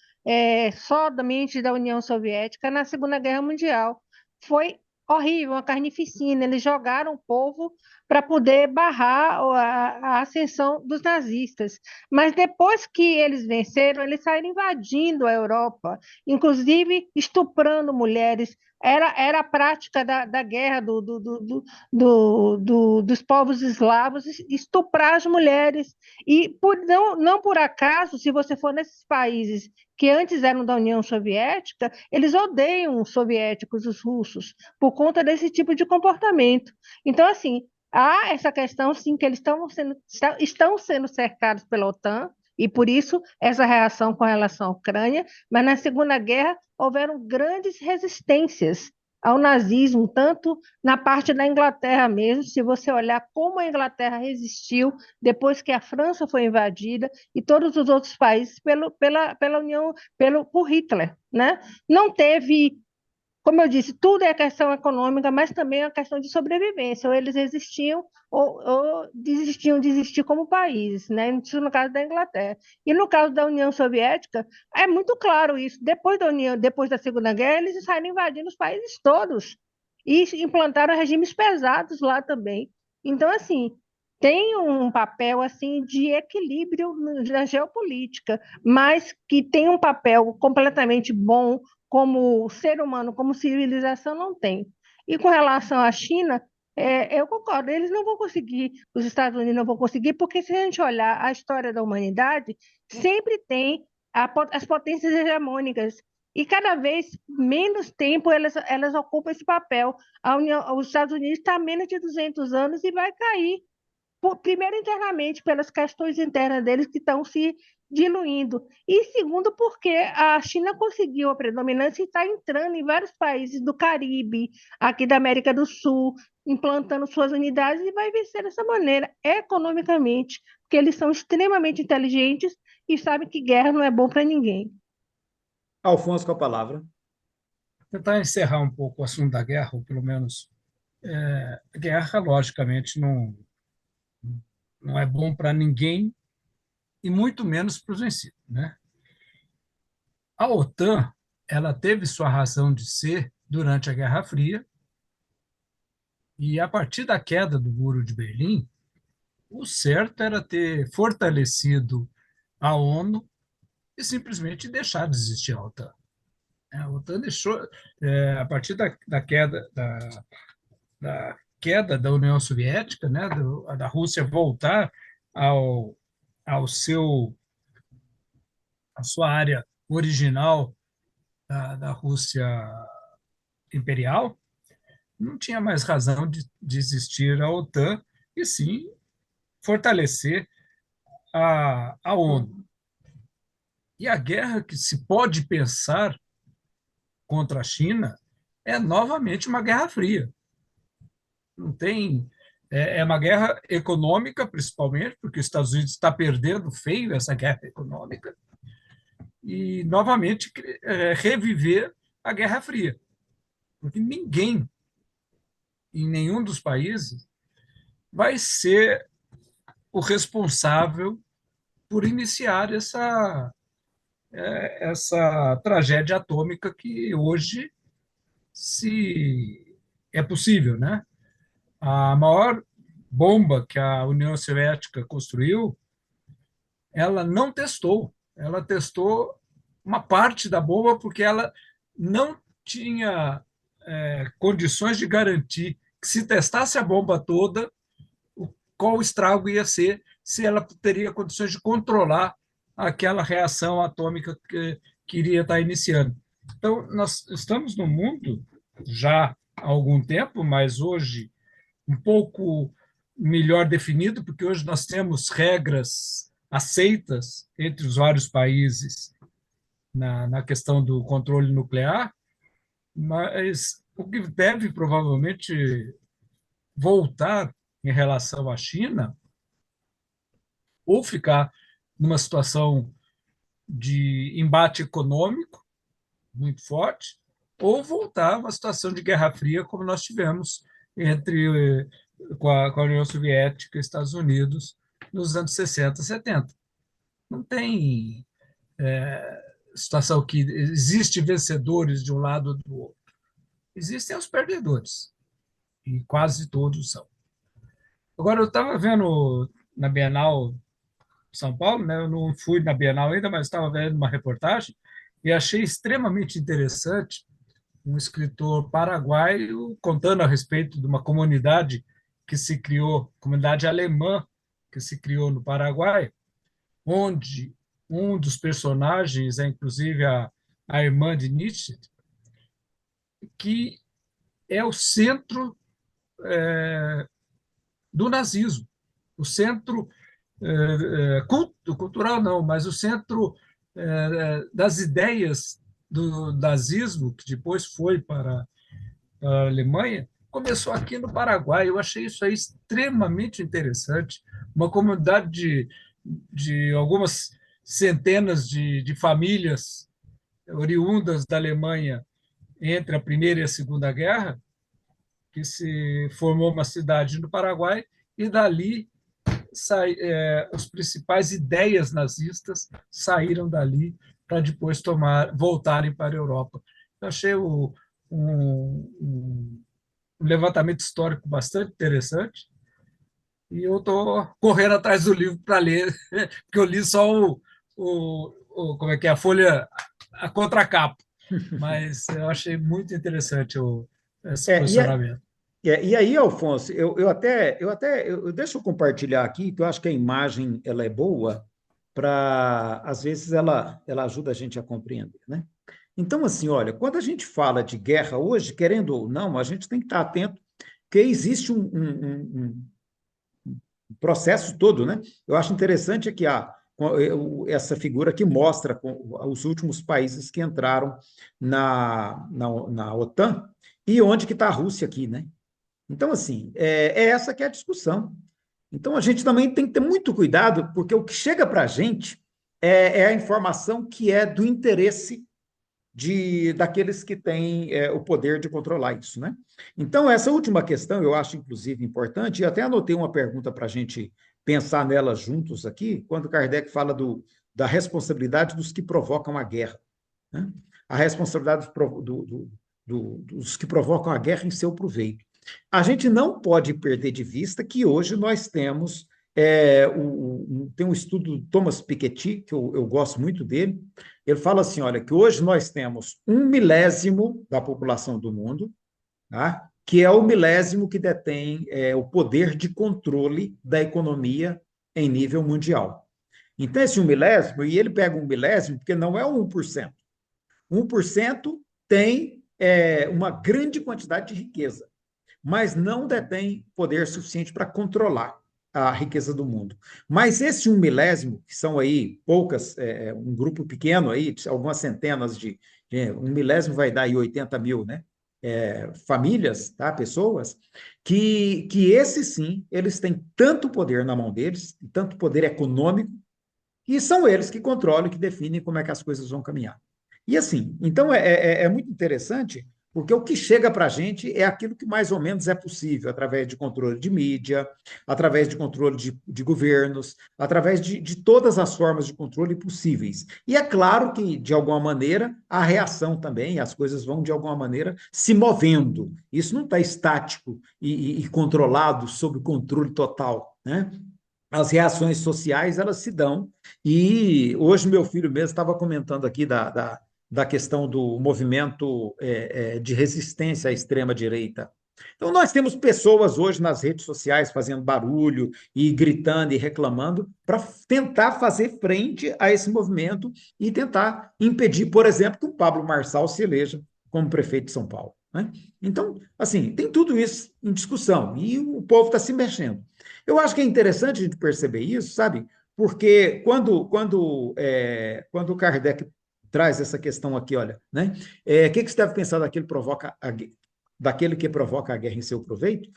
E: somente da União Soviética na Segunda Guerra Mundial. Foi horrível, uma carnificina. Eles jogaram o povo para poder barrar a ascensão dos nazistas. Mas depois que eles venceram, eles saíram invadindo a Europa, inclusive estuprando mulheres. Era a prática da guerra dos povos eslavos estuprar as mulheres. E não por acaso, se você for nesses países que antes eram da União Soviética, eles odeiam os soviéticos, os russos, por conta desse tipo de comportamento. Então, assim, há essa questão, sim, que eles estão sendo cercados pela OTAN, e por isso essa reação com relação à Ucrânia, mas na Segunda Guerra houveram grandes resistências ao nazismo, tanto na parte da Inglaterra mesmo, se você olhar como a Inglaterra resistiu depois que a França foi invadida e todos os outros países pela União, por Hitler, né? Não teve, como eu disse, tudo é questão econômica, mas também é uma questão de sobrevivência. Ou eles existiam ou desistiam de existir como país, né? Isso no caso da Inglaterra. E no caso da União Soviética, é muito claro isso. Depois da Segunda Guerra, eles saíram invadindo os países todos e implantaram regimes pesados lá também. Então, assim, tem um papel assim de equilíbrio na geopolítica, mas que tem um papel completamente bom como ser humano, como civilização, não tem. E com relação à China, eu concordo, eles não vão conseguir, os Estados Unidos não vão conseguir, porque se a gente olhar a história da humanidade, sempre tem as potências hegemônicas, e cada vez menos tempo elas ocupam esse papel. Os Estados Unidos está há menos de 200 anos e vai cair primeiro, internamente, pelas questões internas deles que estão se diluindo, e segundo, porque a China conseguiu a predominância e está entrando em vários países do Caribe, aqui da América do Sul, implantando suas unidades e vai vencer dessa maneira, economicamente, porque eles são extremamente inteligentes e sabem que guerra não é bom para ninguém.
A: Alfonso com a palavra.
F: Tentar encerrar um pouco o assunto da guerra, ou pelo menos a guerra, logicamente, não é bom para ninguém, e muito menos para os vencidos, né? A OTAN, ela teve sua razão de ser durante a Guerra Fria, e a partir da queda do Muro de Berlim, o certo era ter fortalecido a ONU e simplesmente deixar de existir a OTAN. A OTAN deixou, a partir da queda da União Soviética, né, da Rússia voltar ao, ao seu, à sua área original da Rússia imperial, não tinha mais razão de existir a OTAN, e sim fortalecer a ONU. E a guerra que se pode pensar contra a China é novamente uma guerra fria. Não tem. É uma guerra econômica, principalmente, porque os Estados Unidos está perdendo feio essa guerra econômica, e novamente reviver a Guerra Fria, porque ninguém, em nenhum dos países, vai ser o responsável por iniciar essa tragédia atômica que hoje se é possível, né? A maior bomba que a União Soviética construiu, ela não testou. Ela testou uma parte da bomba porque ela não tinha condições de garantir que, se testasse a bomba toda, qual o estrago ia ser, se ela teria condições de controlar aquela reação atômica que iria estar iniciando. Então, nós estamos no mundo já há algum tempo, mas hoje um pouco melhor definido, porque hoje nós temos regras aceitas entre os vários países na questão do controle nuclear, mas o que deve provavelmente voltar em relação à China, ou ficar numa situação de embate econômico muito forte, ou voltar a uma situação de Guerra Fria, como nós tivemos com a União Soviética e Estados Unidos nos anos 60, 70. Não tem situação que existe vencedores de um lado ou do outro. Existem os perdedores, e quase todos são. Agora, eu estava vendo na Bienal de São Paulo, né? Eu não fui na Bienal ainda, mas estava vendo uma reportagem e achei extremamente interessante um escritor paraguaio contando a respeito de uma comunidade que se criou, comunidade alemã que se criou no Paraguai, onde um dos personagens é inclusive a irmã de Nietzsche, que é o centro do nazismo, o centro cultural não, mas o centro das ideias do nazismo, que depois foi para a Alemanha, começou aqui no Paraguai. Eu achei isso aí extremamente interessante. Uma comunidade de algumas centenas de famílias oriundas da Alemanha entre a Primeira e a Segunda Guerra, que se formou uma cidade no Paraguai, e dali as principais ideias nazistas saíram dali para depois voltarem para a Europa. Eu achei um levantamento histórico bastante interessante, e eu estou correndo atrás do livro para ler, porque eu li só como é que é, a folha, a contracapa, mas eu achei muito interessante esse
A: É, e,
F: posicionamento.
A: e aí, Alfonso, deixa eu compartilhar aqui, que eu acho que a imagem ela é boa para, às vezes, ela ajuda a gente a compreender, né? Então, assim, olha, quando a gente fala de guerra hoje, querendo ou não, a gente tem que estar atento que existe um processo todo, né? Eu acho interessante que essa figura que mostra os últimos países que entraram na OTAN e onde que está a Rússia aqui, né? Então, assim, essa que é a discussão. Então, a gente também tem que ter muito cuidado, porque o que chega para a gente é a informação que é do interesse daqueles que têm o poder de controlar isso, né? Então, essa última questão eu acho, inclusive, importante, e até anotei uma pergunta para a gente pensar nela juntos aqui, quando Kardec fala da responsabilidade dos que provocam a guerra, né? A responsabilidade dos que provocam a guerra em seu proveito. A gente não pode perder de vista que hoje nós temos tem um estudo do Thomas Piketty, que eu gosto muito dele. Ele fala assim, olha, que hoje nós temos 1/1000 da população do mundo, tá? Que é o milésimo que detém o poder de controle da economia em nível mundial. Então, esse 1/1000, e ele pega 1/1000 porque não é 1%. 1% tem uma grande quantidade de riqueza, mas não detém poder suficiente para controlar a riqueza do mundo. Mas esse 1 milésimo, que são aí poucas, um grupo pequeno aí, algumas centenas de 1 milésimo vai dar aí 80 mil, né? Famílias, tá? Pessoas, que esses sim, eles têm tanto poder na mão deles, tanto poder econômico, e são eles que controlam e que definem como é que as coisas vão caminhar. E assim, então é muito interessante, porque o que chega para a gente é aquilo que mais ou menos é possível, através de controle de mídia, através de controle de governos, através de todas as formas de controle possíveis. E é claro que, de alguma maneira, a reação também, as coisas vão, de alguma maneira, se movendo. Isso não está estático e controlado, sob controle total, né? As reações sociais, elas se dão, e hoje meu filho mesmo estava comentando aqui da questão do movimento de resistência à extrema-direita. Então, nós temos pessoas hoje nas redes sociais fazendo barulho e gritando e reclamando para tentar fazer frente a esse movimento e tentar impedir, por exemplo, que o Pablo Marçal se eleja como prefeito de São Paulo, né? Então, assim, tem tudo isso em discussão e o povo está se mexendo. Eu acho que é interessante a gente perceber isso, sabe? Porque quando Kardec traz essa questão aqui, olha, né? O que você deve pensar daquele que provoca a guerra em seu proveito?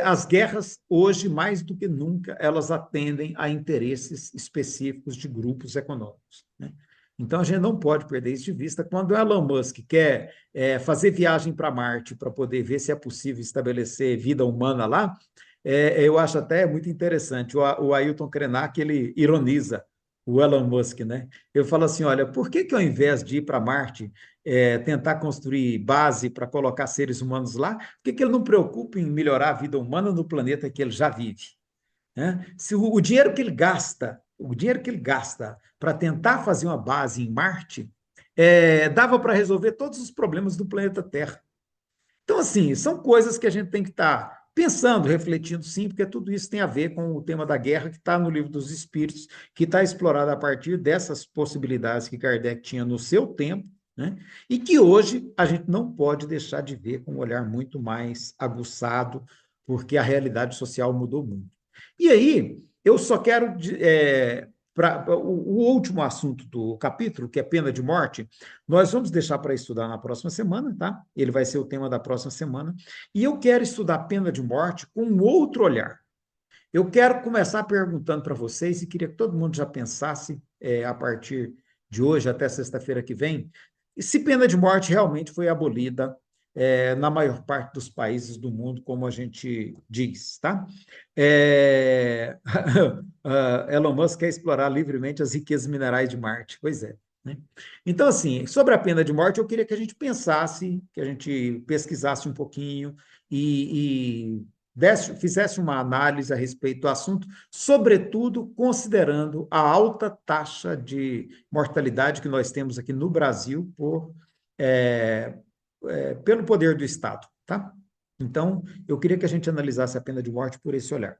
A: As guerras, hoje, mais do que nunca, elas atendem a interesses específicos de grupos econômicos, né? Então, a gente não pode perder isso de vista. Quando o Elon Musk quer fazer viagem para Marte para poder ver se é possível estabelecer vida humana lá, eu acho até muito interessante. O Ailton Krenak, ele ironiza o Elon Musk, né? Eu falo assim, olha, por que ao invés de ir para Marte, tentar construir base para colocar seres humanos lá, por que ele não preocupa em melhorar a vida humana no planeta que ele já vive, né? Se o dinheiro que ele gasta, para tentar fazer uma base em Marte, dava para resolver todos os problemas do planeta Terra. Então, assim, são coisas que a gente tem que estar pensando, refletindo, sim, porque tudo isso tem a ver com o tema da guerra que está no Livro dos Espíritos, que está explorado a partir dessas possibilidades que Kardec tinha no seu tempo, né? E que hoje a gente não pode deixar de ver com um olhar muito mais aguçado, porque a realidade social mudou muito. E aí, eu só quero o último assunto do capítulo, que é pena de morte, nós vamos deixar para estudar na próxima semana, tá? Ele vai ser o tema da próxima semana. E eu quero estudar pena de morte com um outro olhar. Eu quero começar perguntando para vocês, e queria que todo mundo já pensasse, a partir de hoje até sexta-feira que vem, se pena de morte realmente foi abolida na maior parte dos países do mundo, como a gente diz, tá? Elon Musk quer explorar livremente as riquezas minerais de Marte, pois é, né? Então, assim, sobre a pena de morte, eu queria que a gente pensasse, que a gente pesquisasse um pouquinho e fizesse uma análise a respeito do assunto, sobretudo considerando a alta taxa de mortalidade que nós temos aqui no Brasil pelo poder do Estado, tá? Então, eu queria que a gente analisasse a pena de morte por esse olhar.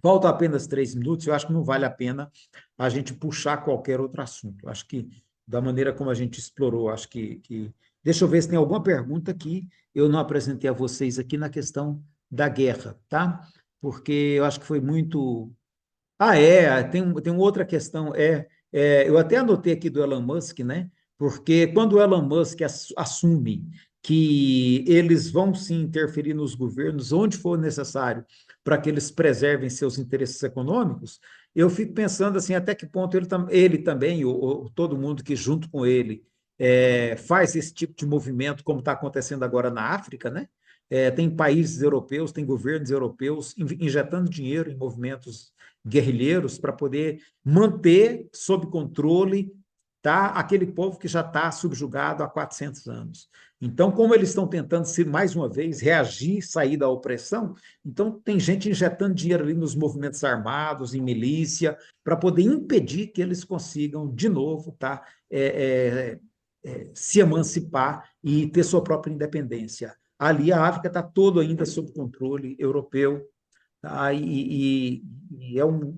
A: Faltam apenas 3 minutos, eu acho que não vale a pena a gente puxar qualquer outro assunto. Eu acho que, da maneira como a gente explorou, acho que... Deixa eu ver se tem alguma pergunta que eu não apresentei a vocês aqui na questão da guerra, tá? Porque eu acho que foi muito... tem uma outra questão, eu até anotei aqui do Elon Musk, né? Porque quando o Elon Musk assume que eles vão sim interferir nos governos onde for necessário para que eles preservem seus interesses econômicos, eu fico pensando assim, até que ponto ele também, ou todo mundo que junto com ele faz esse tipo de movimento, como está acontecendo agora na África, né? Tem países europeus, tem governos europeus injetando dinheiro em movimentos guerrilheiros para poder manter sob controle, tá, aquele povo que já está subjugado há 400 anos. Então, como eles estão tentando, mais uma vez, reagir, sair da opressão, então tem gente injetando dinheiro ali nos movimentos armados, em milícia, para poder impedir que eles consigam, de novo, tá, se emancipar e ter sua própria independência. Ali a África está toda ainda sob controle europeu, tá? E é um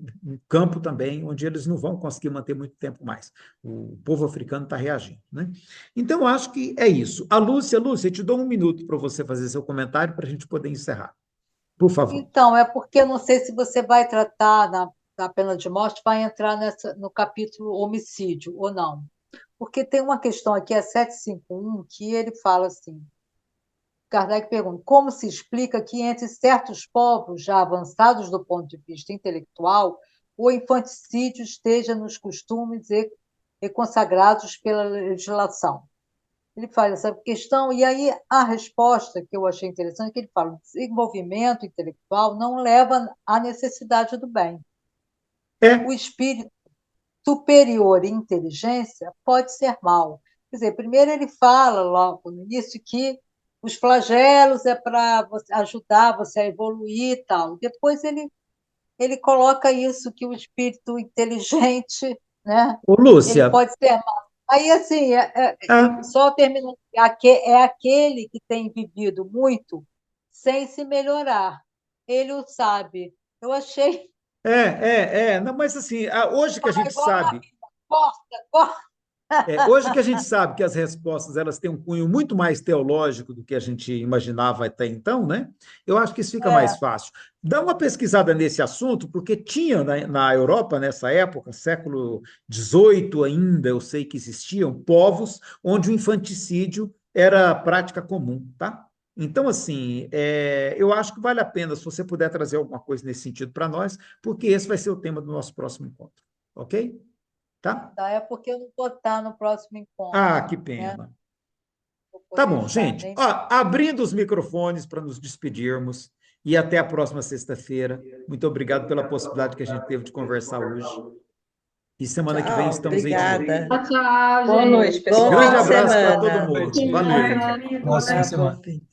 A: campo também onde eles não vão conseguir manter muito tempo mais. O povo africano está reagindo, né? Então, acho que é isso. Lúcia, te dou 1 minuto para você fazer seu comentário para a gente poder encerrar. Por favor.
D: Então, é porque eu não sei se você vai tratar da pena de morte, vai entrar no capítulo homicídio ou não. Porque tem uma questão aqui, a 751, que ele fala assim, Kardec pergunta, como se explica que entre certos povos já avançados do ponto de vista intelectual, o infanticídio esteja nos costumes e consagrados pela legislação? Ele faz essa questão, e aí a resposta que eu achei interessante é que ele fala: o desenvolvimento intelectual não leva à necessidade do bem. O espírito superior em inteligência pode ser mal. Quer dizer, primeiro ele fala logo no início que os flagelos é para ajudar você a evoluir e tal. Depois ele coloca isso, que o espírito inteligente, né,
A: Ô, Lúcia,
D: ele pode ser mal. Aí, assim, só terminando, é aquele que tem vivido muito sem se melhorar. Ele o sabe. Eu achei.
A: Não, mas assim, hoje que a gente
D: Igual
A: sabe,
D: corta.
A: hoje que a gente sabe que as respostas elas têm um cunho muito mais teológico do que a gente imaginava até então, né? Eu acho que isso fica mais fácil. Dá uma pesquisada nesse assunto, porque tinha na Europa, nessa época, século XVIII ainda, eu sei que existiam povos onde o infanticídio era prática comum, tá? Então, assim, eu acho que vale a pena se você puder trazer alguma coisa nesse sentido para nós, porque esse vai ser o tema do nosso próximo encontro, ok? Tá?
D: É porque eu não vou estar no próximo encontro.
A: Que
D: né?
A: pena. Tá bom, gente. Abrindo os microfones para nos despedirmos e até a próxima sexta-feira. Muito obrigado pela possibilidade que a gente teve de conversar hoje. E semana que vem estamos aí de novo.
C: Tchau,
E: Boa
C: gente.
E: noite, pessoal.
A: Grande
E: Boa
A: abraço para
E: semana.
A: todo mundo. Valeu.
F: Próxima semana.
E: Bom fim.